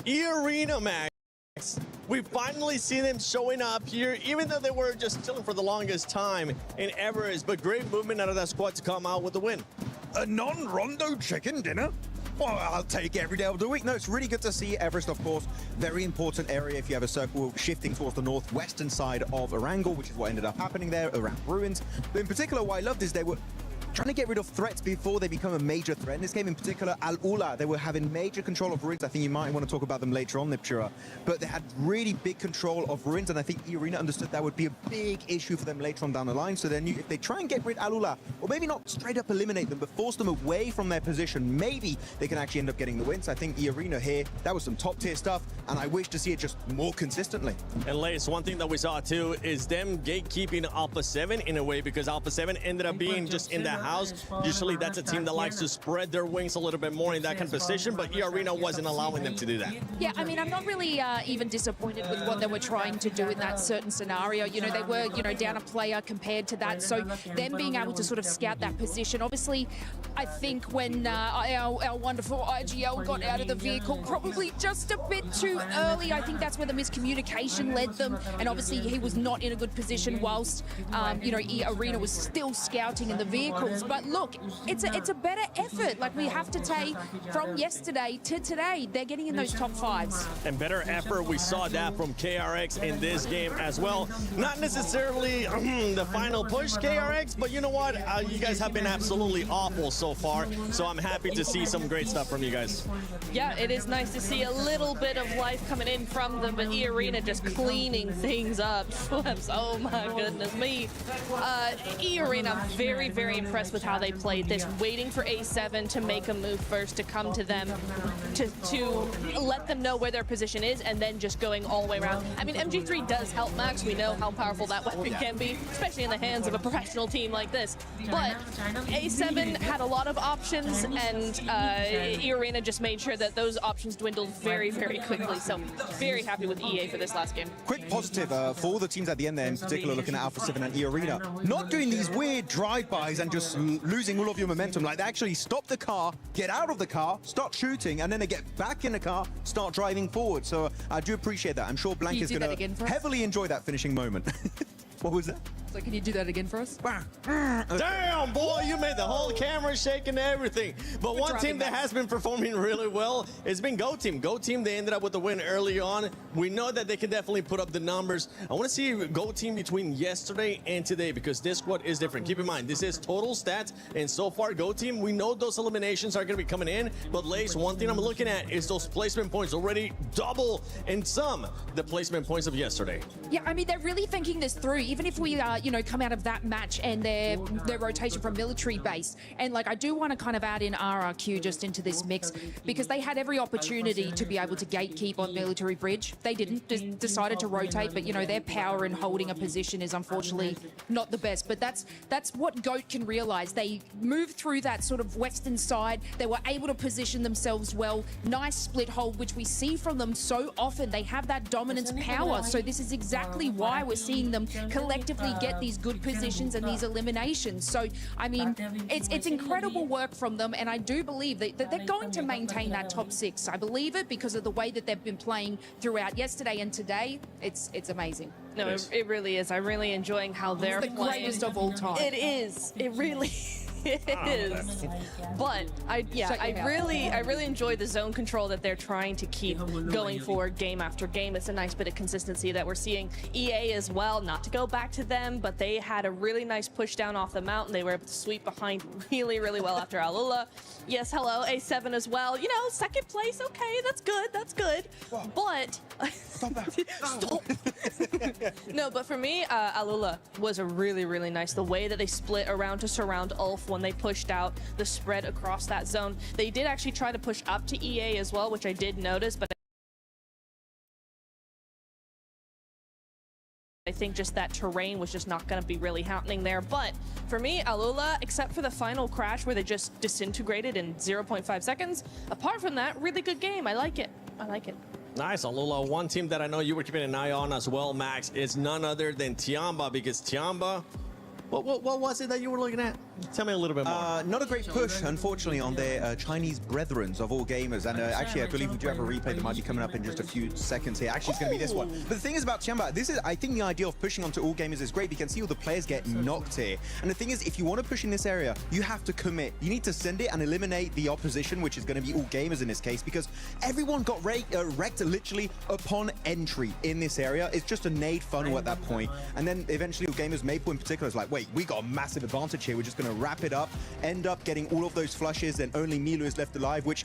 E-Arena, Max. We've finally seen them showing up here, even though they were just chilling for the longest time in Everest. But great movement out of that squad to come out with the win. A non-rondo chicken dinner? Well, I'll take it every day of the week. No, it's really good to see Everest, of course. Very important area if you have a circle shifting towards the northwestern side of Erangel, which is what ended up happening there around ruins. But in particular, what I loved is they were trying to get rid of threats before they become a major threat. In this game in particular, Al-Ula, they were having major control of ruins. I think you might want to talk about them later on, Nipchura. But they had really big control of ruins, and I think E-Arena understood that would be a big issue for them later on down the line. So they knew if they try and get rid of Al-Ula, or maybe not straight up eliminate them, but force them away from their position, maybe they can actually end up getting the wins. I think E-Arena here, that was some top tier stuff, and I wish to see it just more consistently. And Lace, one thing that we saw too is them gatekeeping Alpha 7 in a way, because Alpha 7 ended up being just in the house. Usually that's a team that likes to spread their wings a little bit more in that kind of position, but E-Arena wasn't allowing them to do that. Yeah, I mean, I'm not really even disappointed with what they were trying to do in that certain scenario. You know, they were, down a player compared to that, so them being able to sort of scout that position. Obviously, I think when our wonderful IGL got out of the vehicle, probably just a bit too early. I think that's where the miscommunication led them, and obviously he was not in a good position whilst, E-Arena was still scouting in the vehicles. But look, it's a better effort. Like, we have to take from yesterday to today. They're getting in those top 5s. And better effort, we saw that from KRX in this game as well. Not necessarily the final push, KRX, but you know what? You guys have been absolutely awful so far, so I'm happy to see some great stuff from you guys. Yeah, it is nice to see a little bit of life coming in from them, but E-Arena just cleaning things up. Oh my goodness me. E-Arena, very, very impressive. impressed with how they played this, waiting for A7 to make a move first, to come to them, to let them know where their position is, and then just going all the way around. I mean, MG3 does help Max. We know how powerful that weapon can be, especially in the hands of a professional team like this. But A7 had a lot of options, and E-Arena just made sure that those options dwindled very, very quickly. So very happy with EA for this last game. Quick positive for all the teams at the end there, in particular looking at Alpha 7 and E-Arena. Not doing these weird drive-bys and just losing all of your momentum. Like, they actually stop the car, get out of the car, start shooting, and then they get back in the car, start driving forward. So I do appreciate that. I'm sure Blank is going to heavily enjoy that finishing moment. What was that? So can you do that again for us? Damn, boy, you made the whole camera shake and everything. But one team that has been performing really well has been Go Team. Go Team, they ended up with the win early on. We know that they can definitely put up the numbers. I want to see Go Team between yesterday and today, because this squad is different. Keep in mind, this is total stats, and so far, Go Team, we know those eliminations are going to be coming in, but Lace, one thing I'm looking at is those placement points already double in some the placement points of yesterday. Yeah, I mean, they're really thinking this through. Even if we, come out of that match and their rotation from military base, and like I do want to kind of add in RRQ just into this mix, because they had every opportunity to be able to gatekeep on military bridge. They didn't. Decided to rotate, but their power in holding a position is unfortunately not the best. But that's what GOAT can realize. They moved through that sort of western side. They were able to position themselves well. Nice split hold, which we see from them so often. They have that dominance power. So this is exactly why we're seeing them collectively get these good positions and these eliminations. So I mean, it's incredible work from them, and I do believe that they're going to maintain that top 6. I believe it because of the way that they've been playing throughout yesterday and today. It's amazing. No, it really is. I'm really enjoying how they're playing. It's the greatest of all time. It is. It really is. But I really enjoy the zone control that they're trying to keep going forward game after game. It's a nice bit of consistency that we're seeing. EA as well, not to go back to them, but they had a really nice push down off the mountain. They were able to sweep behind really, really well after Alula. Yes, hello, A7 as well. Second place, okay, that's good, that's good. But stop that. Stop. No, but for me, Alula was a really, really nice. The way that they split around to surround Ulf when they pushed out the spread across that zone. They did actually try to push up to EA as well, which I did notice, but I think just that terrain was just not going to be really happening there. But for me, Alula, except for the final crash where they just disintegrated in 0.5 seconds, apart from that, really good game. I like it. I like it. Nice, Alula. One team that I know you were keeping an eye on as well, Max, is none other than Tiamba, because Tiamba, what was it that you were looking at? Tell me a little bit more. Not a great push, unfortunately, on their Chinese brethrens of all gamers. And actually, I believe we do have a replay that might be coming up in just a few seconds here. Actually, it's going to be this one. But the thing is about Tiamba, I think the idea of pushing onto all gamers is great. You can see all the players get knocked here. And the thing is, if you want to push in this area, you have to commit. You need to send it and eliminate the opposition, which is going to be all gamers in this case, because everyone got wrecked literally upon entry in this area. It's just a nade funnel at that point. And then eventually, all gamers, Maple in particular, is like, wait, we got a massive advantage here. We're just going to wrap it up, end up getting all of those flushes, and only Milu is left alive, which,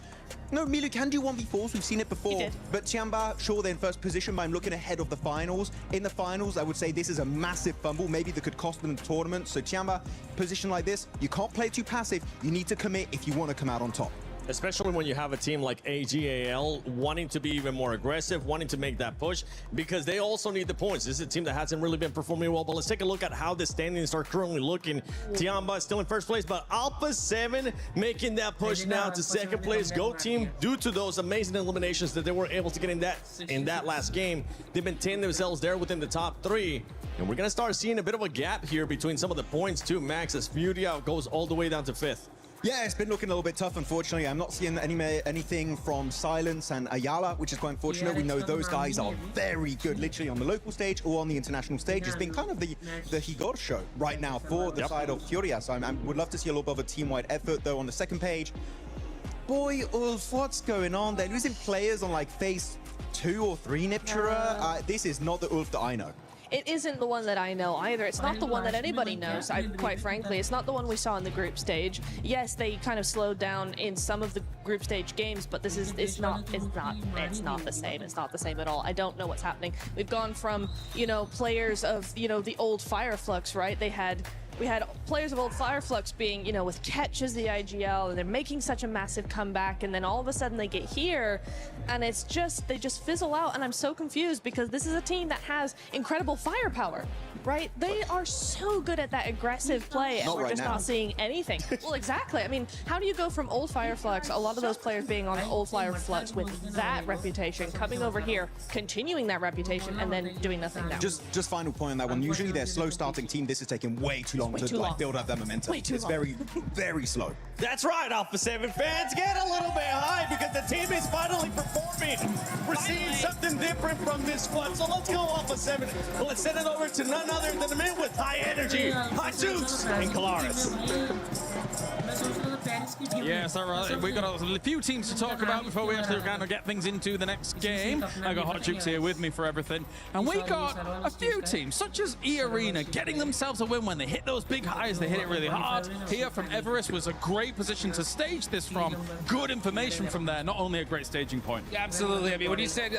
Milu can do 1v4s, we've seen it before. But Tiamba, sure, they're in first position, but I'm looking ahead of the finals. In the finals, I would say this is a massive fumble, maybe that could cost them the tournament. So Tiamba, position like this, you can't play too passive, you need to commit if you want to come out on top. Especially when you have a team like AGAL wanting to be even more aggressive, wanting to make that push, because they also need the points. This is a team that hasn't really been performing well, but let's take a look at how the standings are currently looking. Tiamba still in first place, but Alpha 7 making that push now to second place. Go Team, due to those amazing eliminations that they were able to get in that last game, they maintained themselves there within the top 3. And we're going to start seeing a bit of a gap here between some of the points too, Max, as Furia goes all the way down to 5th. Yeah, it's been looking a little bit tough, unfortunately. I'm not seeing anything from Silence and Ayala, which is quite unfortunate. We know those guys are very good, literally on the local stage or on the international stage. It's been kind of the Higor show right now for the side of Furia. So I would love to see a little bit of a team-wide effort, though, on the second page. Boy, Ulf, what's going on? They're losing players on like phase 2 or 3, Niptura. This is not the Ulf that I know. It isn't the one that I know either. It's not the one that anybody knows, quite frankly. It's not the one we saw in the group stage. Yes, they kind of slowed down in some of the group stage games, but it's not the same. It's not the same at all. I don't know what's happening. We've gone from, players of, the old Fireflux, right? They had we had players of old Fireflux being, you know, with Ketch as the IGL, and they're making such a massive comeback, and then all of a sudden they get here, and it's just, they just fizzle out, and I'm so confused because this is a team that has incredible firepower, right? They are so good at that aggressive play, and we're just not seeing anything. Well, exactly. I mean, how do you go from old Fireflux, a lot of those players being on old Fireflux with that reputation, coming over here, continuing that reputation, and then doing nothing now? Just final point on that one. Usually they're slow starting team. This is taking way too long to build up that momentum. It's very, very slow. That's right, Alpha 7 fans. Get a little bit high because the team is finally performing. We're seeing something different from this squad. So let's go, Alpha 7. Let's send it over to none other than the man with high energy, Hot Juice, and Kalaris. Yes, all right. We've got a few teams to talk about before we actually kind of get things into the next game. I got Hot Jukes here with me for everything. And we got a few teams, such as E-Arena, getting themselves a win when they hit those big highs. They hit it really hard. Here from Everest was a great position to stage this from. Good information from there, not only a great staging point. Yeah, absolutely. I mean, when you said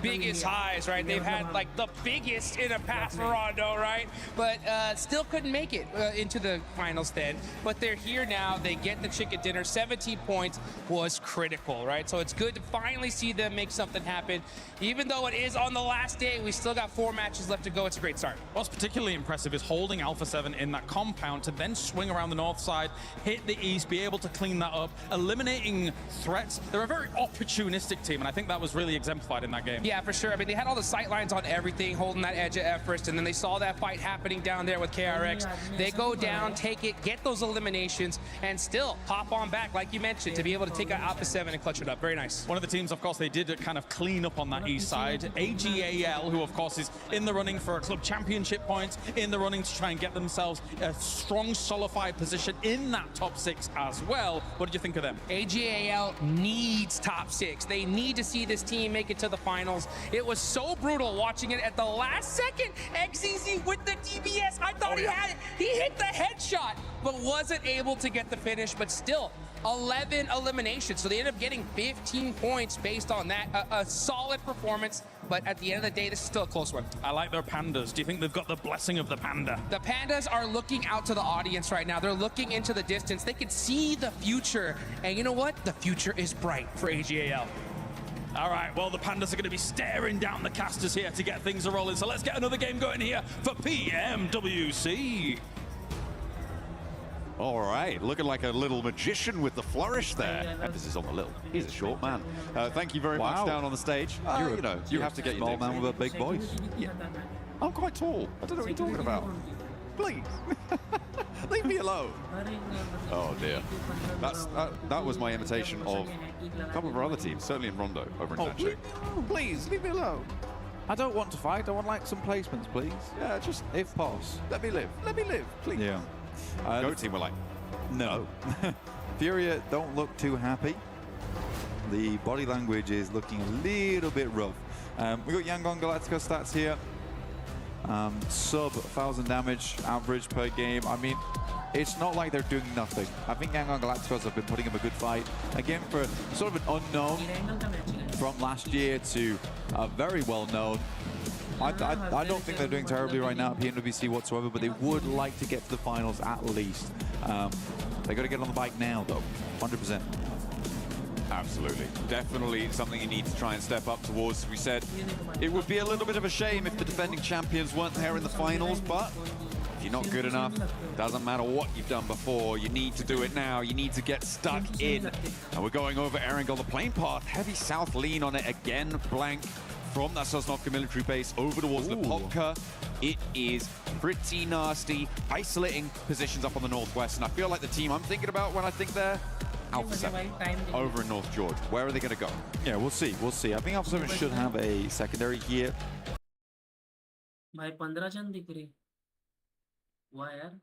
biggest highs, right, they've had like the biggest in a past for Rondo, right? But still couldn't make it into the finals then. But they're here now. They get the chicken dinner. 17 points was critical, right? So it's good to finally see them make something happen. Even though it is on the last day, we still got 4 matches left to go. It's a great start. What's particularly impressive is holding Alpha 7 in that compound to then swing around the north side, hit the east, be able to clean that up, eliminating threats. They're a very opportunistic team, and I think that was really exemplified in that game. Yeah, for sure. I mean, they had all the sight lines on everything, holding that edge at Everest, and then they saw that fight happening down there with KRX. They go down, take it, get those eliminations, and still pop on back, like you mentioned, to be able to take out Alpha 7 and clutch it up. Very nice. One of the teams, of course, they did kind of clean up on that east side. AGAL, who, of course, is in the running for a club championship points, in the running to try and get themselves a strong, solidified position in that top 6 as well. What did you think of them? AGAL needs top 6. They need to see this team make it to the finals. It was so brutal watching it at the last second. FLEXzZz with the DBS. I thought he had it. He hit the headshot, but wasn't able to get the finish, but still 11 eliminations. So they ended up getting 15 points based on that. A solid performance, but at the end of the day, this is still a close one. I like their pandas. Do you think they've got the blessing of the panda? The pandas are looking out to the audience right now. They're looking into the distance. They can see the future. And you know what? The future is bright for AGAL. All right, well, the pandas are going to be staring down the casters here to get things rolling. So let's get another game going here for PMWC. All right, looking like a little magician with the flourish there. Emphasis on the little. He's a short man. Thank you very much down on the stage. You have to get your small man with a big voice. Yeah. I'm quite tall. I don't know what you're talking about. Please, leave me alone. Oh dear. That was my imitation of a couple of our other teams, certainly in Rondo over in Sancho. Please, leave me alone. I don't want to fight. I want like some placements, please. Yeah, just if possible. Let me live. Let me live, please. Yeah. Go team were like, no. Furia don't look too happy. The body language is looking a little bit rough. We got Yangon Galactica stats here. Sub 1,000 damage average per game. I mean, it's not like they're doing nothing. I think Yangon Galacticos have been putting up a good fight. Again, for sort of an unknown from last year to a very well known. I don't think they're doing terribly right now at PMWC whatsoever, but they would like to get to the finals at least. They got to get on the bike now, though, 100%. Absolutely. Definitely something you need to try and step up towards. We said it would be a little bit of a shame if the defending champions weren't there in the finals, but if you're not good enough, doesn't matter what you've done before, you need to do it now. You need to get stuck in. And we're going over Erangel, the plane path. Heavy south lean on it again, blank. From that Sosnovka military base over towards the Popka. It is pretty nasty, isolating positions up on the northwest, and I feel like the team I'm thinking about when I think they're Alpha 7 over in North George. Where are they going to go? Yeah, we'll see. We'll see. I think Alpha 7 should have a secondary here. भाई 15 जन दिख रही वाह यार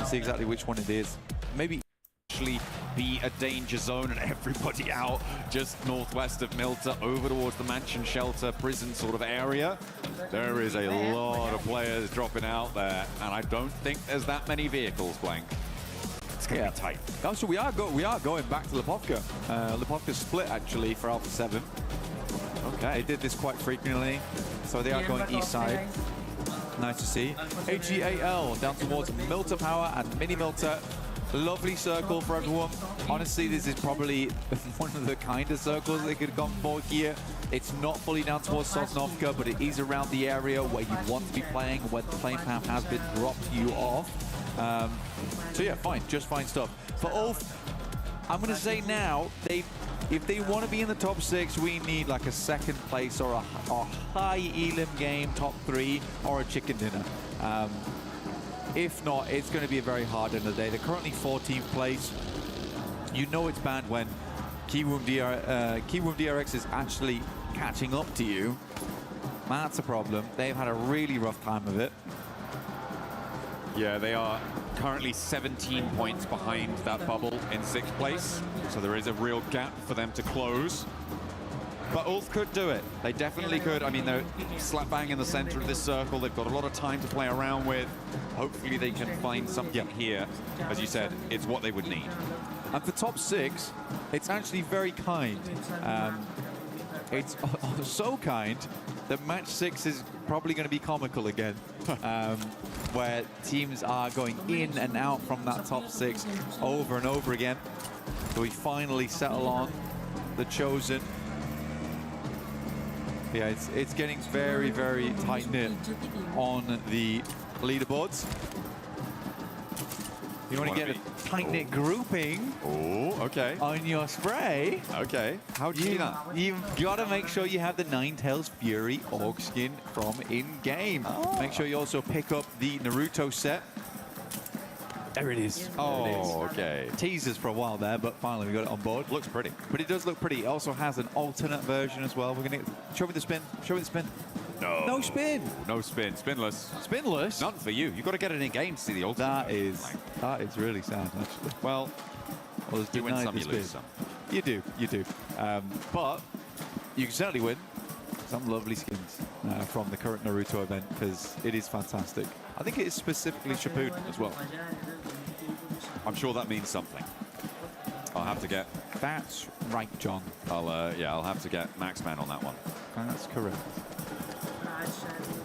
See exactly which one it is. Maybe actually be a danger zone and everybody out just northwest of Milta over towards the mansion shelter prison sort of area. There is a lot of players dropping out there, and I don't think there's that many vehicles, Blank. It's going to be tight. Oh, so we are going back to Lipovka. Lipovka split actually for Alpha 7. Okay. They did this quite frequently, so they are going east side. Nice to see. AGAL down towards Milta Power and Mini Milta. Lovely circle for everyone. Honestly, this is probably one of the kinder circles they could have gone for here. It's not fully down towards Sosnovka, but it is around the area where you want to be playing, where the playing path has been dropped to you off. So yeah, fine, just fine stuff. For Ulf, I'm going to say now, if they want to be in the top 6, we need like a second place or a high elim game, top 3, or a chicken dinner. If not, it's going to be a very hard end of the day. They're currently 14th place. You know it's bad when Kiwoom DRX is actually catching up to you. That's a problem. They've had a really rough time of it. Yeah, they are currently 17 points behind that bubble in 6th place. So there is a real gap for them to close. But Ulf could do it. They definitely could. I mean, they're slap bang in the center of this circle. They've got a lot of time to play around with. Hopefully they can find something here. As you said, it's what they would need. And for top 6, it's actually very kind. It's so kind that match 6 is probably going to be comical again, where teams are going in and out from that top 6 over and over again. So we finally settle on the Chosen. Yeah, it's getting very, very tight-knit on the leaderboards. You want to get a tight-knit grouping okay. on your spray. Okay, how do you do that? You've got to make sure you have the Ninetales Fury Orc skin from in-game. Make sure you also pick up the Naruto set. There it is. Oh, okay. Teasers for a while there, but finally we got it on board. Looks pretty. But it does look pretty. It also has an alternate version as well. We're going to show me the spin. Show me the spin. No. No spin. No spin. Spinless. Spinless? None for you. You've got to get it in game to see the alternate. That is really sad, actually. Well, you win some, you lose some. You do. But you can certainly win some lovely skins from the current Naruto event, because it is fantastic. I think it is specifically Shippuden as well. I'm sure that means something. I'll have to get... That's right, John. I'll have to get Maxman on that one. That's correct.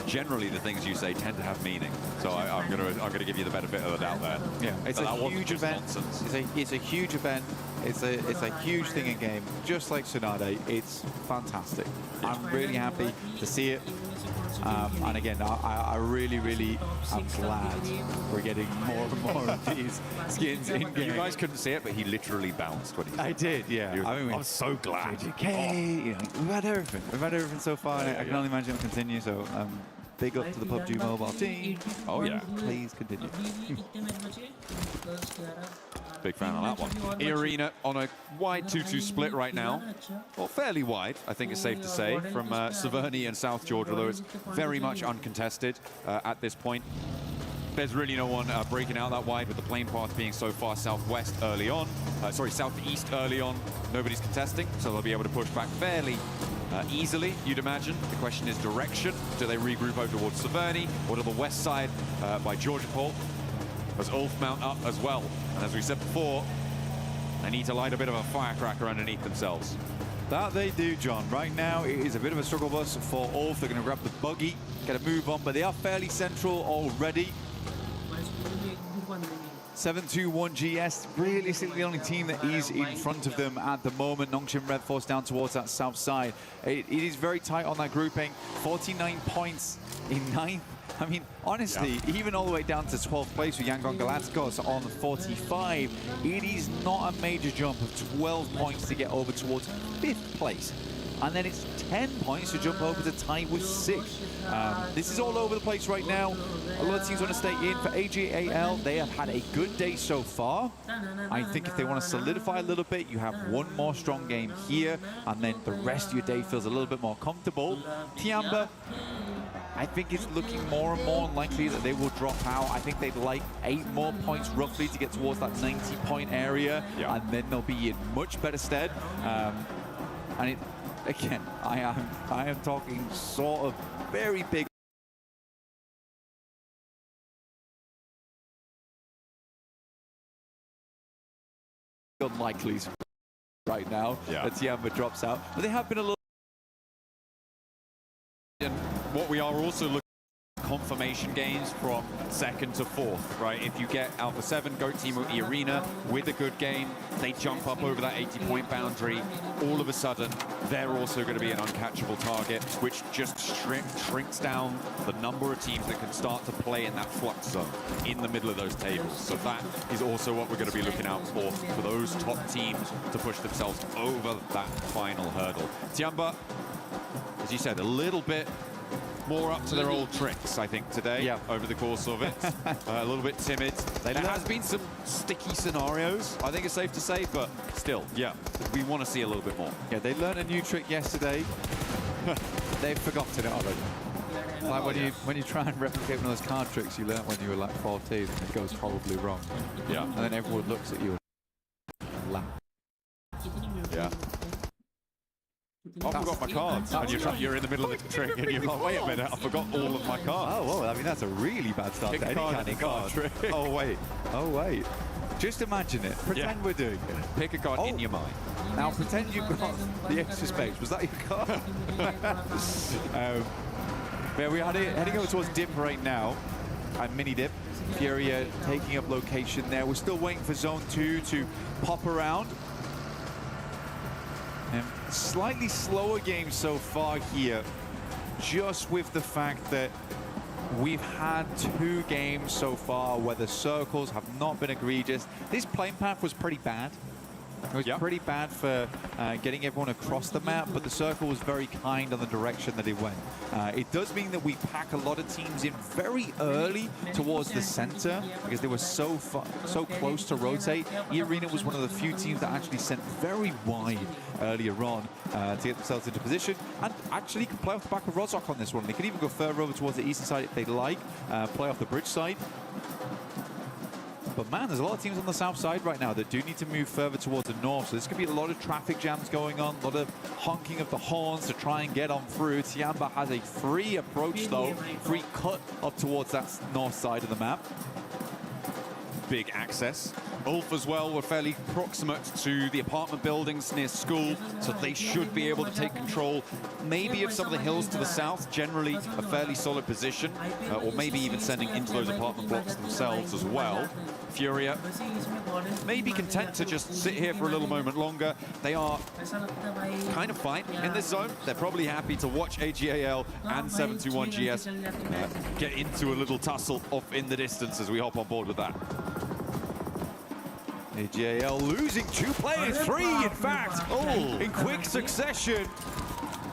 Generally, the things you say tend to have meaning, so I'm gonna give you the benefit of the doubt there. Yeah, it's a huge event. It's a huge event. It's a huge thing in game. Just like Tsunade, it's fantastic. I'm really happy to see it. And again, I really am glad we're getting more and more of these skins in game. You guys couldn't see it, but he literally bounced when he said I did, yeah. I'm so glad. JJK, you know, we've had everything. We've had everything so far, and I can only imagine it'll continue. So big up to the PUBG Mobile team. Oh yeah. Please continue. Big fan of that one. E-Arena on a wide 2-2 split right now. Well, fairly wide, I think it's safe to say, from Severny and South Georgia, although it's very much uncontested at this point. There's really no one breaking out that wide, with the plane path being so far southwest early on. Southeast early on. Nobody's contesting, so they'll be able to push back fairly easily, you'd imagine. The question is direction. Do they regroup over towards Severny or to the west side by Georgia Pole? As Ulf mount up as well. And as we said before, they need to light a bit of a firecracker underneath themselves. That they do, John. Right now, it is a bit of a struggle bus for Ulf. They're going to grab the buggy, get a move on, but they are fairly central already. 721 GS, realistically the only team that is in front of them at the moment. Nongshim Red Force down towards that south side. It is very tight on that grouping. 49 points in 9th. I mean, honestly, even all the way down to 12th place with Yangon Galacticos on 45, it is not a major jump of 12 points to get over towards 5th place. And then it's 10 points to jump over to tie with 6th. This is all over the place right now. A lot of teams want to stay in. For AGAL, they have had a good day so far. I think if they want to solidify a little bit, you have one more strong game here, and then the rest of your day feels a little bit more comfortable. Tiamba, I think it's looking more and more likely that they will drop out. I think they'd like 8 more points roughly to get towards that 90-point area, and then they'll be in much better stead. Again, I am talking sort of very big unlikely right now that Tiamba drops out. But they have been a little... And what we are also looking at confirmation games from 2nd to 4th, right? If you get Alpha 7, Goat Team or E-Arena with a good game, they jump up over that 80-point boundary. All of a sudden, they're also going to be an uncatchable target, which just shrinks down the number of teams that can start to play in that flux zone in the middle of those tables. So that is also what we're going to be looking out for those top teams to push themselves over that final hurdle. Tiamba, as you said, a little bit more up to their old tricks, I think, today, over the course of it. A little bit timid. There has been some sticky scenarios, I think it's safe to say, but still, we want to see a little bit more. Yeah, they learned a new trick yesterday. They've forgotten it already. Like when you try and replicate one of those card tricks you learned when you were like 14 and it goes horribly wrong. Yeah. And then everyone looks at you and laugh. Yeah. I forgot my cards. And you're in the middle of the trick and you're like, wait a minute, I forgot all of my cards. Oh, well, I mean, that's a really bad start to any kind of card trick. Oh, wait. Oh, wait. Just imagine it. Pretend we're doing it. Pick a card in your mind. Now pretend you've got the extra space. Was that your card? Yeah, we're heading over towards Dip right now. And Mini Dip. Furia taking up location there. We're still waiting for Zone 2 to pop around. And slightly slower game so far here, just with the fact that we've had 2 games so far where the circles have not been egregious. This plane path was pretty bad. It was pretty bad for getting everyone across the map, but the circle was very kind on the direction that it went. It does mean that we pack a lot of teams in very early towards the center because they were so close to rotate. E-Arena was one of the few teams that actually sent very wide earlier on to get themselves into position, and actually can play off the back of Rozhok on this one. They can even go further over towards the eastern side if they like, play off the bridge side. But man, there's a lot of teams on the south side right now that do need to move further towards the north. So this could be a lot of traffic jams going on, a lot of honking of the horns to try and get on through. Tiamba has a free approach though, free cut up towards that north side of the map. Big access. Ulf as well were fairly proximate to the apartment buildings near school, so they should be able to take control maybe of some of the hills to the south, generally a fairly solid position, or maybe even sending into those apartment blocks themselves as well. Furia may be content to just sit here for a little moment longer. They are kind of fine in this zone. They're probably happy to watch AGAL and 721GS get into a little tussle off in the distance as we hop on board with that. AGAL losing 2 players, 3 in fact, in quick succession.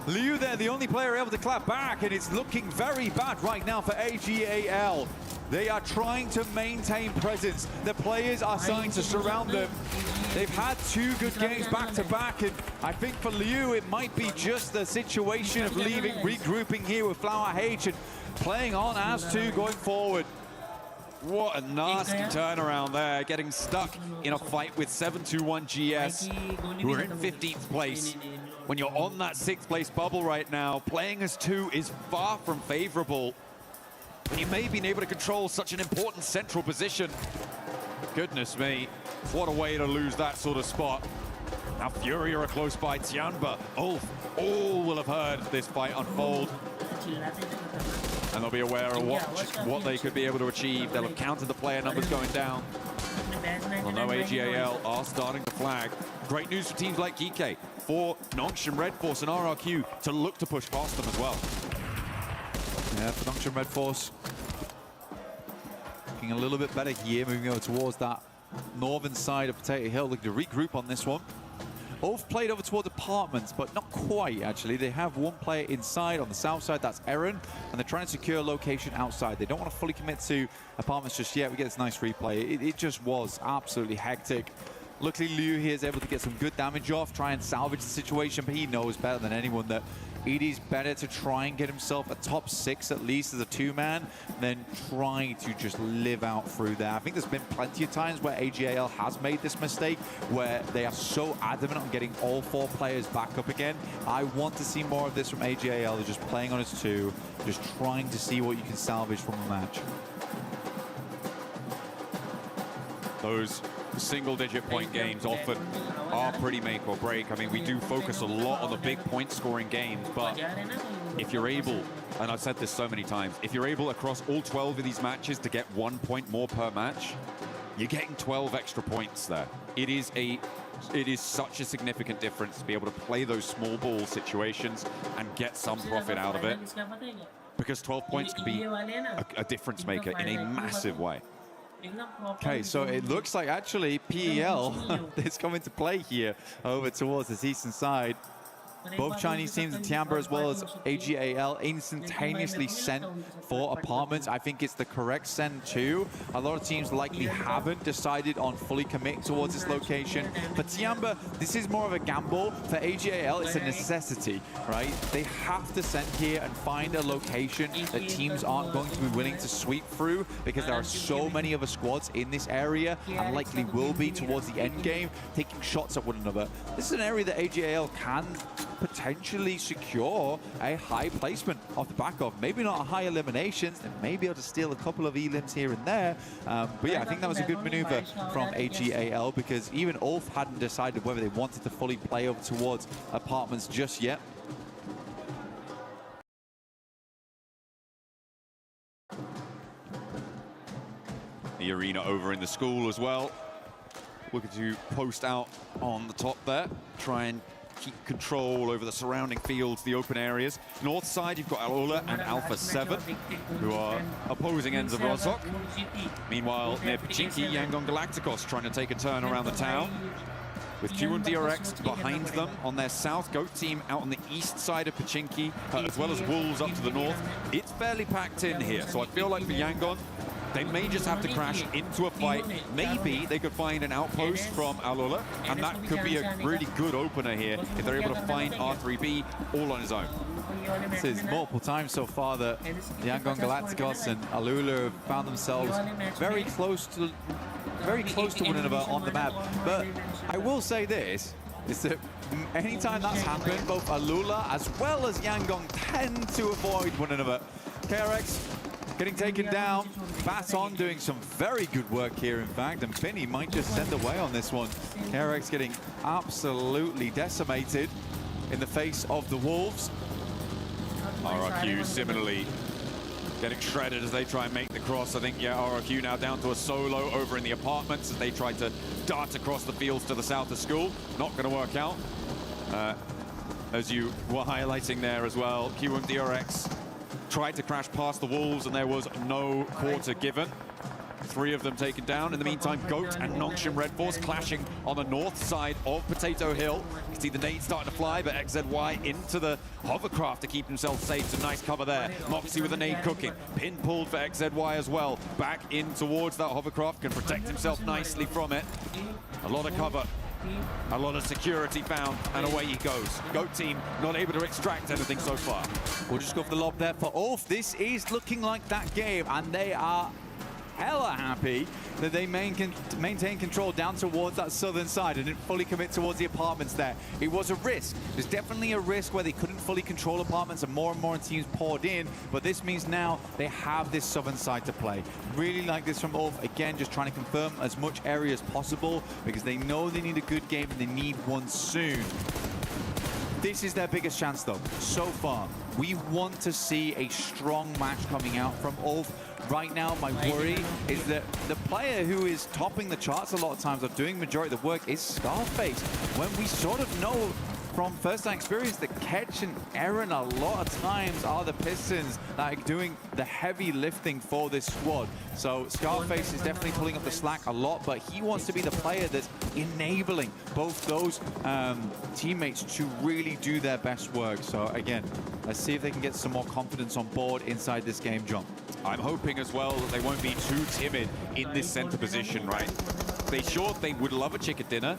Liu there, the only player able to clap back, and it's looking very bad right now for AGAL. They are trying to maintain presence. The players are starting to surround them. They've had 2 good games back to back, and I think for Liu it might be just the situation of leaving, regrouping here with Flower H and playing on as 2 going forward. What a nasty turnaround there, getting stuck in a fight with 721GS, who are in 15th place. When you're on that 6th place bubble right now, playing as 2 is far from favorable. When you may have been able to control such an important central position. Goodness me, what a way to lose that sort of spot. Now Furia are close by Tiamba. Ulf, all will have heard this fight unfold. And they'll be aware of what they could be able to achieve. They'll have counted the player numbers going down. Well, no, AGAL are starting to flag. Great news for teams like Geeky, for Nongshim Red Force and RRQ to look to push past them as well. Yeah, for Nongshim Red Force looking a little bit better here, moving over towards that northern side of Potato Hill, looking to regroup on this one. Both played over towards apartments, but not quite, actually. They have 1 player inside on the south side, that's Eren, and they're trying to secure a location outside. They don't want to fully commit to apartments just yet. We get this nice replay. It just was absolutely hectic. Luckily, Liu here is able to get some good damage off, try and salvage the situation, but he knows better than anyone that it is better to try and get himself a top 6 at least as a 2-man than trying to just live out through there. I think there's been plenty of times where AGAL has made this mistake, where they are so adamant on getting all 4 players back up again. I want to see more of this from AGAL. They're just playing on its 2, just trying to see what you can salvage from a match. Those single-digit point games often are pretty make or break. I mean, we do focus a lot on the big point-scoring games, but if you're able, and I've said this so many times, if you're able across all 12 of these matches to get 1 point more per match, you're getting 12 extra points there. It is such a significant difference to be able to play those small ball situations and get some profit out of it, because 12 points can be a difference maker in a massive way. Okay, so it looks like actually PEL is coming to play here over towards this eastern side. Both Chinese teams, Tiamba as well as AGAL, instantaneously sent for apartments. I think it's the correct send too. A lot of teams likely haven't decided on fully committing towards this location. For Tiamba, this is more of a gamble. For AGAL, it's a necessity, right? They have to send here and find a location that teams aren't going to be willing to sweep through, because there are so many other squads in this area and likely will be towards the end game, taking shots at one another. This is an area that AGAL can potentially secure a high placement off the back of. Maybe not a high eliminations, and maybe able to steal a couple of elims here and there. But yeah, I think that was a good maneuver from AGAL, because even Ulf hadn't decided whether they wanted to fully play over towards apartments just yet. The arena over in the school as well. Looking to post out on the top there, try and keep control over the surrounding fields, the open areas. North side, you've got Alola and Alpha 7, who are opposing ends of Rozhok. Meanwhile, near Pachinki, Yangon Galacticos trying to take a turn around the town, with Q1DRX behind them on their south. Goat team out on the east side of Pachinki, as well as Wolves up to the north. It's fairly packed in here, so I feel like for Yangon, they may just have to crash into a fight. Maybe they could find an outpost from Alola, and that could be a really good opener here if they're able to find R3B all on his own. This is multiple times so far that Yangon Galacticos and Alola have found themselves very close to one another on the map. But I will say this, is that anytime that's happened, both Alola as well as Yangon tend to avoid one another. KRX getting taken down. Baton doing some very good work here, in fact, and Finny might just send away on this one. KRX getting absolutely decimated in the face of the Wolves. RRQ similarly getting shredded as they try and make the cross. I think, yeah, RRQ now down to a solo over in the apartments as they try to dart across the fields to the south of school. Not going to work out. As you were highlighting there as well, Q1DRX tried to crash past the Wolves and there was no quarter given. 3 of them taken down. In the meantime, Goat and Nongshim Red Force clashing on the north side of Potato Hill. You can see the nades starting to fly, but FLEXzZz into the hovercraft to keep himself safe. Some nice cover there. Moxie with a nade cooking. Pin pulled for FLEXzZz as well. Back in towards that hovercraft, can protect himself nicely from it. A lot of cover. A lot of security found, and away he goes. Goat team not able to extract anything so far. We'll just go for the lob there for Ulf. This is looking like that game, and they are hella happy that they maintain control down towards that southern side and didn't fully commit towards the apartments there. It was a risk. There's definitely a risk where they couldn't fully control apartments and more teams poured in, but this means now they have this southern side to play. Really like this from Ulf. Again, just trying to confirm as much area as possible because they know they need a good game and they need one soon. This is their biggest chance though, so far. We want to see a strong match coming out from Ulf. Right now, my worry is that the player who is topping the charts a lot of times of doing majority of the work is Scarface. When we sort of know from first-hand experience that Ketch and Eren a lot of times are the Pistons that are doing the heavy lifting for this squad. So Scarface is definitely pulling up the slack a lot, but he wants to be the player that's enabling both those teammates to really do their best work. So again, let's see if they can get some more confidence on board inside this game, John. I'm hoping as well that they won't be too timid in this center position, right? They would love a chicken dinner.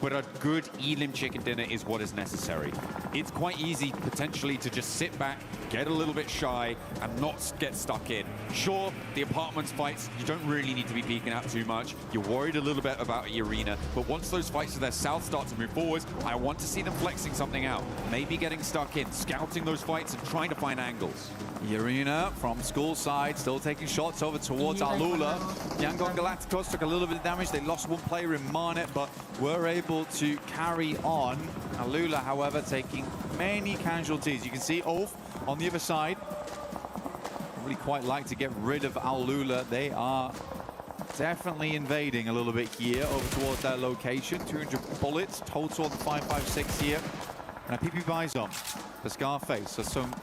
but a good Elim chicken dinner is what is necessary. It's quite easy potentially to just sit back, get a little bit shy, and not get stuck in. Sure, the apartments fights, you don't really need to be peeking out too much. You're worried a little bit about the arena, but once those fights to their south start to move forwards, I want to see them flexing something out. Maybe getting stuck in, scouting those fights and trying to find angles. The arena from school side, still taking shots over towards Alula. Yangon Galacticos took a little bit of damage. They lost one player in Marnet, but were able to carry on. Alula, however, taking many casualties. You can see Ulf on the other side. Really quite like to get rid of Alula. They are definitely invading a little bit here over towards their location. 200 bullets total on the 5.56 here. And a PP Bison for Scarface. So some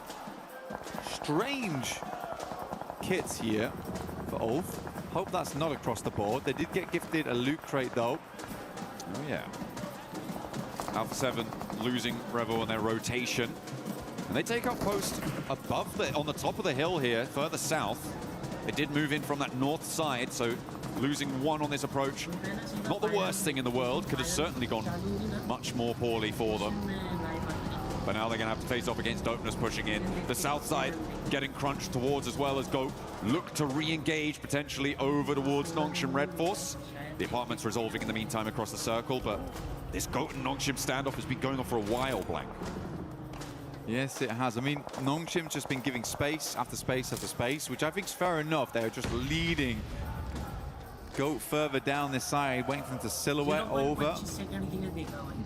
strange kits here for Ulf. Hope that's not across the board. They did get gifted a loot crate though. Oh yeah. Alpha 7 losing Revel in their rotation. And they take up post above on the top of the hill here, further south. They did move in from that north side, so losing one on this approach, not the worst thing in the world. Could have certainly gone much more poorly for them. But now they're going to have to face off against Dopeness pushing in. The south side getting crunched towards as well as Goat. Look to re-engage potentially over towards Nongshim Red Force. The apartment's resolving in the meantime across the circle, but this Goat and Nongshim standoff has been going on for a while, Blank. Yes, it has. I mean, Nongshim's just been giving space after space after space, which I think is fair enough. They are just leading Goat further down this side, waiting for him to silhouette over.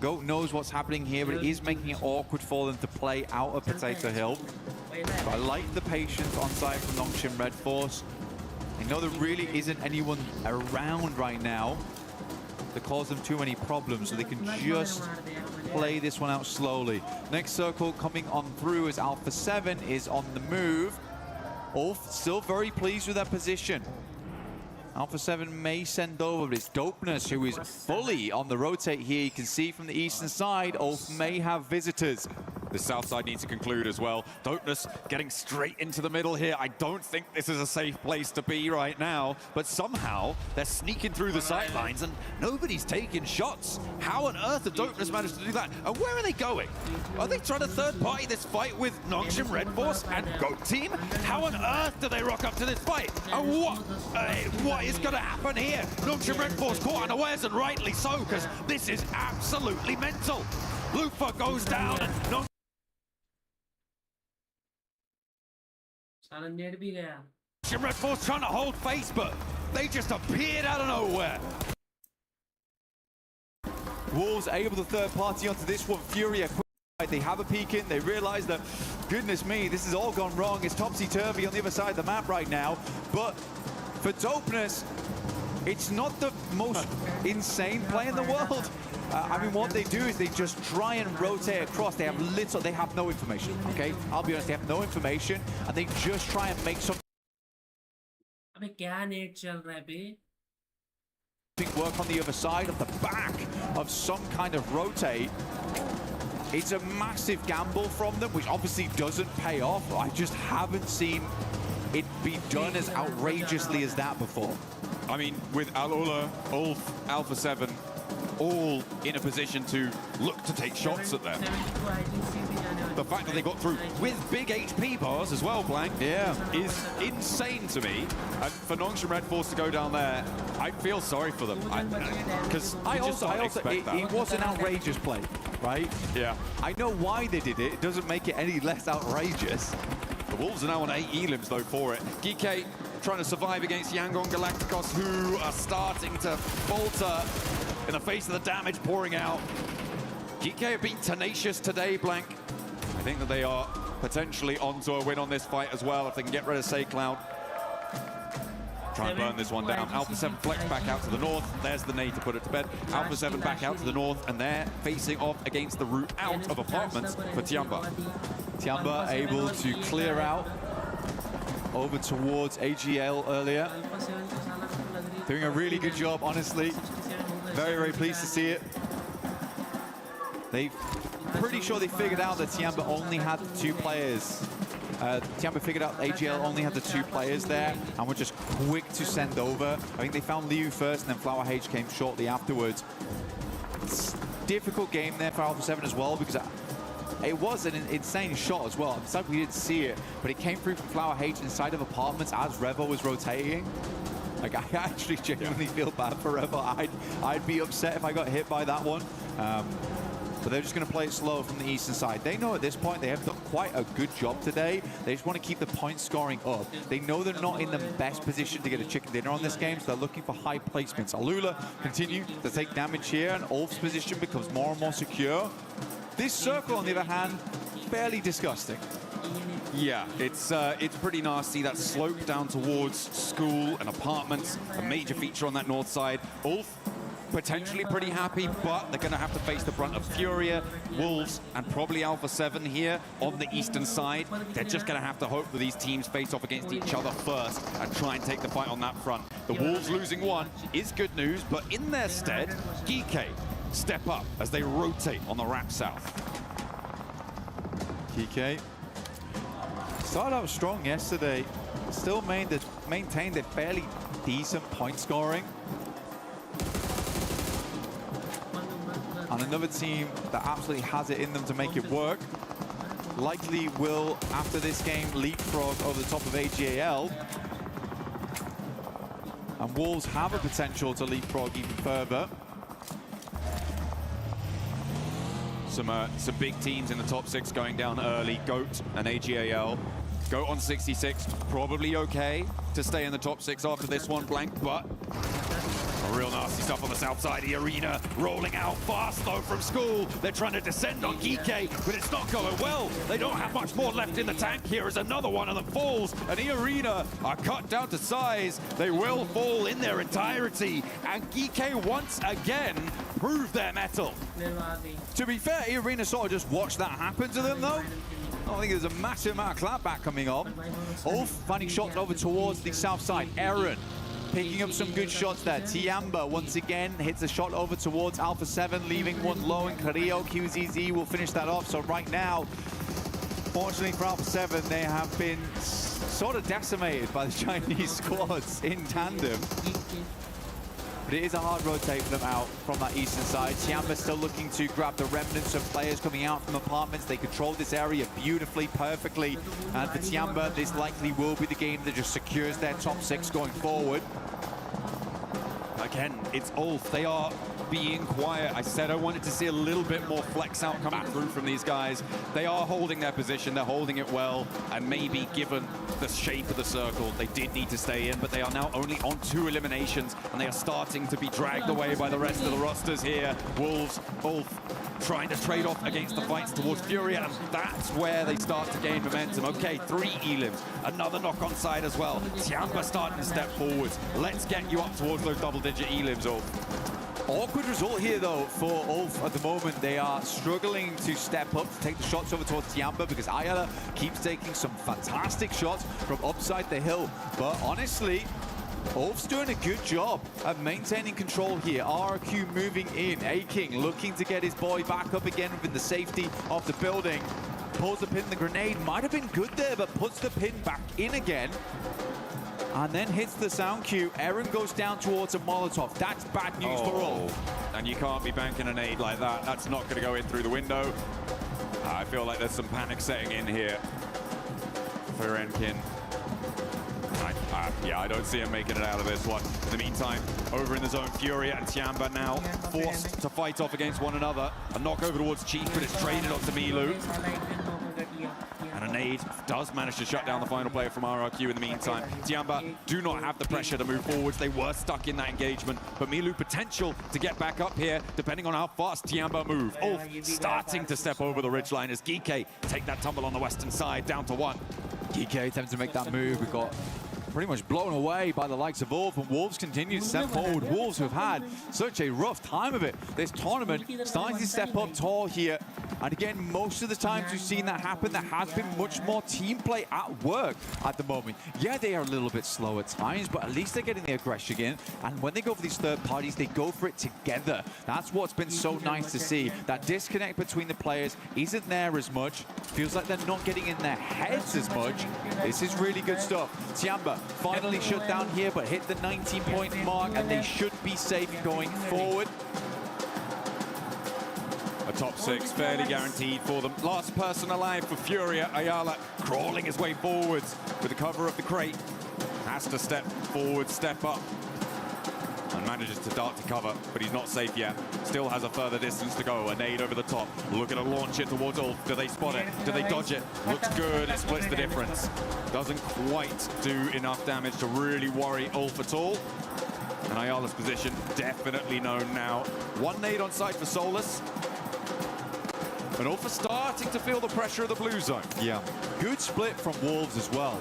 Goat knows what's happening here, but it is making it awkward for them to play out of Potato Hill. But I like the patience on side from Nongshim Red Force. I know there really isn't anyone around right now to cause them too many problems, so they can just play this one out slowly. Next circle coming on through as Alpha 7 is on the move. Ulf still very pleased with their position. Alpha 7 may send over, but it's Dopeness who is fully on the rotate here. You can see from the eastern side, Ulf may have visitors. The south side needs to conclude as well. Dopeness getting straight into the middle here. I don't think this is a safe place to be right now, but somehow they're sneaking through the sidelines and nobody's taking shots. How on earth have Dopeness managed to do that? And where are they going? Are they trying to third-party this fight with Nongshim Red Force and Goat Team? How on earth do they rock up to this fight? And what is going to happen here? Nongshim Red Force caught unawares, and rightly so, because this is absolutely mental. Lufa goes down and Nongshim Red Force trying to hold face, but they just appeared out of nowhere. Wolves able to third party onto this one. Fury, they have a peek in. They realize that, goodness me, this has all gone wrong. It's topsy-turvy on the other side of the map right now. But for Dopeness, it's not the most insane play in the world. I mean, what they do is they just try and rotate across. They have no information, okay? I'll be honest, they have no information, and they just try and make something work on the other side of the back of some kind of rotate. It's a massive gamble from them, which obviously doesn't pay off. I just haven't seen it be done as outrageously as that before. I mean, with Alula, Ulf, Alpha 7, all in a position to look to take shots at them. The fact that they got through with big HP bars as well, Blank, is insane to me. And for Nongshim Red Force to go down there, I feel sorry for them. Because it was an outrageous play, right? Yeah. I know why they did it. It doesn't make it any less outrageous. The Wolves are now on 8 elims, though, for it. Geek trying to survive against Yangon Galacticos, who are starting to falter in the face of the damage pouring out. Geek have been tenacious today, Blank. I think that they are potentially onto a win on this fight as well if they can get rid of SayCloud. Try and burn this one down. Alpha 7 flex back out to the north. There's the nade to put it to bed. Alpha 7 back out to the north, and they're facing off against the route out of apartments for Tiamba. Tiamba able to clear out over towards AGL earlier. Doing a really good job, honestly. Very, very pleased to see it. Pretty sure they figured out that Tiamba only had 2 players. Tiamba figured out AGL only had the 2 players there and were just quick to send over. I think they found Liu first and then Flower H came shortly afterwards. difficult game there for Alpha 7 as well, because it was an insane shot as well. I'm sad we didn't see it, but it came through from Flower H inside of apartments as Revo was rotating. Like, I actually genuinely feel bad for Revo. I'd be upset if I got hit by that one. But they're just going to play it slow from the eastern side. They know at this point they have done quite a good job today. They just want to keep the point scoring up. They know they're not in the best position to get a chicken dinner on this game, so they're looking for high placements. Alula continue to take damage here, and Ulf's position becomes more and more secure. This circle, on the other hand, fairly disgusting. Yeah, it's pretty nasty. That slope down towards school and apartments, a major feature on that north side. Ulf potentially pretty happy, but they're going to have to face the brunt of Furia, Wolves, and probably Alpha 7 here on the eastern side. They're just going to have to hope that these teams face off against each other first and try and take the fight on that front. The Wolves losing one is good news, but in their stead, GK step up as they rotate on the Rap South. GK started out strong yesterday, still maintained a fairly decent point scoring. And another team that absolutely has it in them to make it work likely will, after this game, leapfrog over the top of AGAL. And Wolves have a potential to leapfrog even further. Some big teams in the top 6 going down early. GOAT and AGAL. GOAT on 66, probably okay to stay in the top 6 after this one, Blank, but real nasty stuff on the south side. The Arena rolling out fast though from school. They're trying to descend on GK, but it's not going well. They don't have much more left in the tank. Here is another one of them falls, and the Arena are cut down to size. They will fall in their entirety, and GK once again prove their mettle. To be fair, Arena sort of just watched that happen to them though. I don't think there's a massive amount of clapback coming on. Ulf finding shots over towards the south side. Aaron picking up some good shots there. Tiamba once again hits a shot over towards Alpha 7, leaving one low, and Carrillo QZZ will finish that off. So right now, fortunately for Alpha 7, they have been sort of decimated by the Chinese squads in tandem. But it is a hard rotate for them out from that eastern side. Tiamba still looking to grab the remnants of players coming out from apartments. They control this area beautifully, perfectly. And for Tiamba, this likely will be the game that just secures their top 6 going forward. Again, it's Ulf. They are being quiet. I said I wanted to see a little bit more flex out coming through from these guys. They are holding their position. They're holding it well. And maybe given the shape of the circle, they did need to stay in, but they are now only on 2 eliminations, and they are starting to be dragged away by the rest of the rosters here. Wolves, Ulf, trying to trade off against the fights towards Furia, and that's where they start to gain momentum. Okay, 3 elims, another knock on side as well. Tiamba starting to step forwards. Let's get you up towards those double-digit elims, Ulf. Awkward result here though for Ulf at the moment. They are struggling to step up to take the shots over towards Tiamba, because Ayala keeps taking some fantastic shots from upside the hill. But honestly, Ulf's doing a good job at maintaining control here. RRQ moving in. A-King looking to get his boy back up again within the safety of the building. Pulls the pin. The grenade might have been good there, but puts the pin back in again. And then hits the sound cue. Aaron goes down towards a Molotov. That's bad news for Ulf. And you can't be banking an aid like that. That's not going to go in through the window. I feel like there's some panic setting in here for Enkin. Yeah, I don't see him making it out of this one. In the meantime, over in the zone, Furia and Tiamba now forced to fight off against one another. A knock over towards Chief, but it's traded off to Milu. And a nade does manage to shut down the final player from RRQ in the meantime. Tiamba do not have the pressure to move forwards. They were stuck in that engagement, but Milu potential to get back up here, depending on how fast Tiamba move. Ulf starting to step over the ridgeline as Gike take that tumble on the western side, down to 1. Gike attempting to make that move. We got pretty much blown away by the likes of Ulf, and Wolves continue to step forward. Wolves who have had such a rough time of it this tournament, starting to step up tall here. And again, most of the times we've seen that happen, there has been much more team play at work at the moment. Yeah, they are a little bit slow at times, but at least they're getting the aggression in. And when they go for these third parties, they go for it together. That's what's been so nice to see. That disconnect between the players isn't there as much. Feels like they're not getting in their heads as much. This is really good stuff. Tiamba finally shut down here, but hit the 19-point mark, and they should be safe going forward. A top 6 fairly guaranteed for them. Last person alive for Furia. Ayala crawling his way forwards with the cover of the crate. Has to step forward, step up. And manages to dart to cover, but he's not safe yet. Still has a further distance to go. A nade over the top. Looking to launch it towards Ulf. Do they spot it? Do they dodge it? Looks good. It splits the difference. Doesn't quite do enough damage to really worry Ulf at all. And Ayala's position definitely known now. One nade on site for Solus. And Ulf are starting to feel the pressure of the blue zone. Yeah, good split from Wolves as well.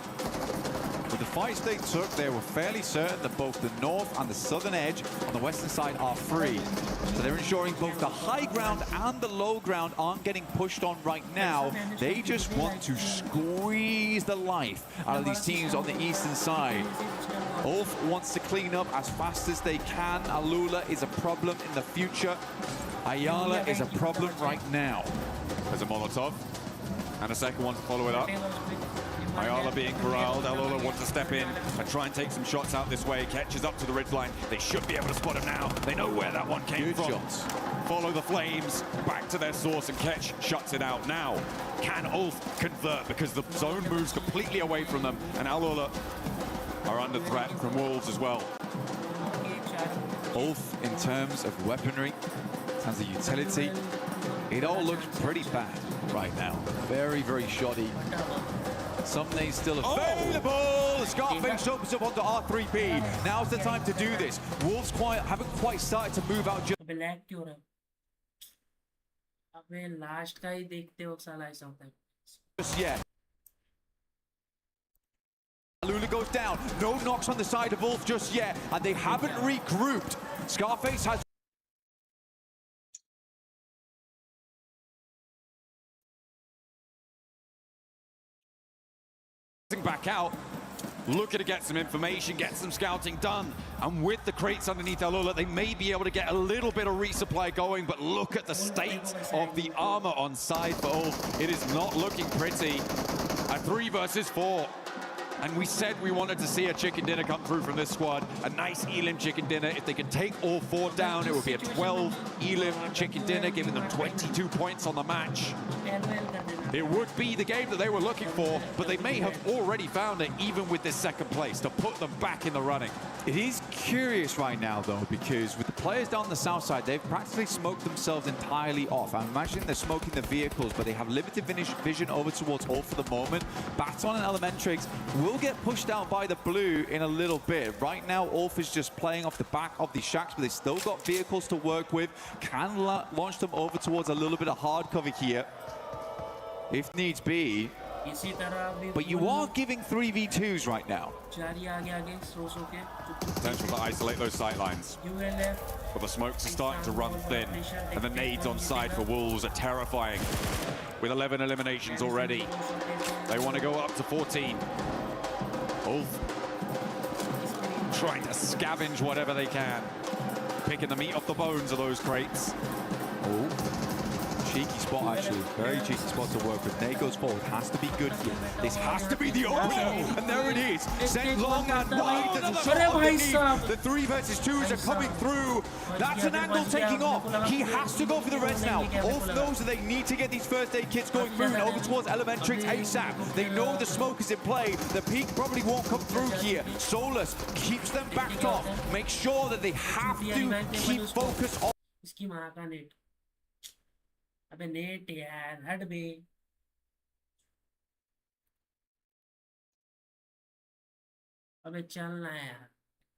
With the fights they took, they were fairly certain that both the north and the southern edge on the western side are free. So they're ensuring both the high ground and the low ground aren't getting pushed on right now. They just want to squeeze the life out of these teams on the eastern side. Ulf wants to clean up as fast as they can. Alula is a problem in the future. Ayala is a problem right now. There's a Molotov. And a second one to follow it up. Ayala being corralled. Alula wants to step in and try and take some shots out this way. Catches up to the ridge line. They should be able to spot him now. They know where that one came from. Shots. Follow the flames back to their source, and Ketch shuts it out now. Can Ulf convert? Because the zone moves completely away from them, and Alula are under threat from Wolves as well. Ulf, in terms of weaponry, in terms of utility, it all looks pretty bad right now. Very, very shoddy. Some nades still available. Scarface opens up onto R3B. Now's the time to do this. Wolves haven't quite started to move out just yet. Lula goes down. No knocks on the side of Wolf just yet, and they haven't regrouped. Scarface has back out, looking to get some information, get some scouting done, and with the crates underneath Alula, they may be able to get a little bit of resupply going, but look at the state of the armor on side for Ulf. It is not looking pretty. A 3 versus 4. And we said we wanted to see a chicken dinner come through from this squad. A nice Elim chicken dinner. If they could take all 4 down, it would be a 12 Elim chicken dinner, giving them 22 points on the match. It would be the game that they were looking for, but they may have already found it, even with this second place, to put them back in the running. It is curious right now, though, because with the players down the south side, they've practically smoked themselves entirely off. I'm imagining they're smoking the vehicles, but they have limited vision over towards Ulf for the moment. Baton and Elementrix will get pushed out by the blue in a little bit. Right now, Ulf is just playing off the back of the shacks, but they still got vehicles to work with. Can launch them over towards a little bit of hard cover here, if needs be. But you are giving 3v2s right now. Potential to isolate those sight lines. But the smokes are starting to run thin, and the nades on side for Wolves are terrifying. With 11 eliminations already, they want to go up to 14. Ulf trying to scavenge whatever they can, picking the meat off the bones of those crates. Cheeky spot, actually. Very cheeky spot to work with. Nate goes forward. Has to be good here. This has to be the opener. And there it is. Sent long and wide. There's a shot underneath. The 3 versus 2s are coming through. That's an angle taking off. He has to go for the reds now. Ulf knows that they need to get these first aid kits going through and over towards Elementrix ASAP. They know the smoke is in play. The peak probably won't come through here. Solus keeps them backed off. Make sure that they have to keep focus on. अबे net यार हट बे अबे चलना यार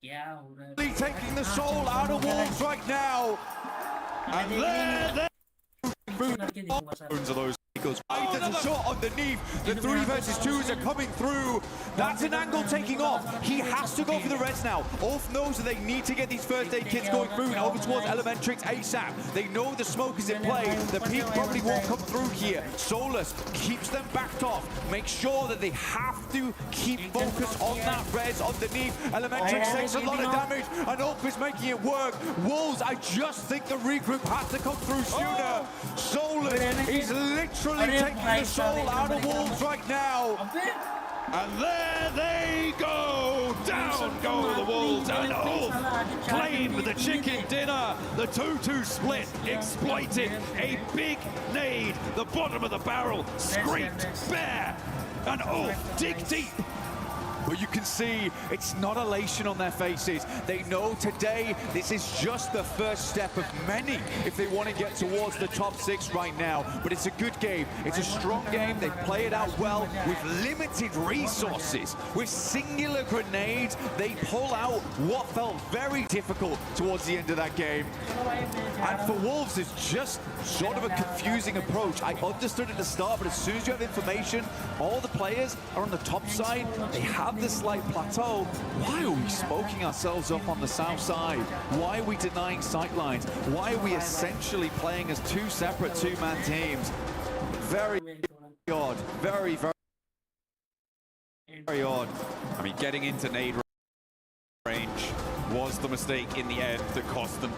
क्या हो रहा है taking the soul out of Wolves right now, and there those goes right. There's a shot underneath. The 3 versus 2s are coming through. That's an angle taking off. He has to go for the reds now. Ulf knows that they need to get these first aid kits going through and over towards Elementrix ASAP. They know the smoke is in play. The peak probably won't come through here. Solus keeps them backed off. Make sure that they have to keep focus on that res underneath. Elementrix takes a lot of damage, and Ulf is making it work. Wolves, I just think the regroup has to come through sooner. Solus is literally taking the soul out of Wolves right now. And there they go! Down go the Wolves, and Ulf claimed the chicken dinner. The 2-2 split exploited a big nade. The bottom of the barrel scraped bare, and Ulf dig deep. But you can see it's not elation on their faces. They know today this is just the first step of many if they want to get towards the top 6 right now. But it's a good game. It's a strong game. They play it out well with limited resources. With singular grenades, they pull out what felt very difficult towards the end of that game. And for Wolves, it's just sort of a confusing approach. I understood at the start, but as soon as you have information, all the players are on the top side. They have this slight plateau. Why are we smoking ourselves up on the south side? Why are we denying sightlines? Why are we essentially playing as 2 separate 2-man teams? Very odd. Very, very odd. I mean, getting into nade range was the mistake in the end that cost them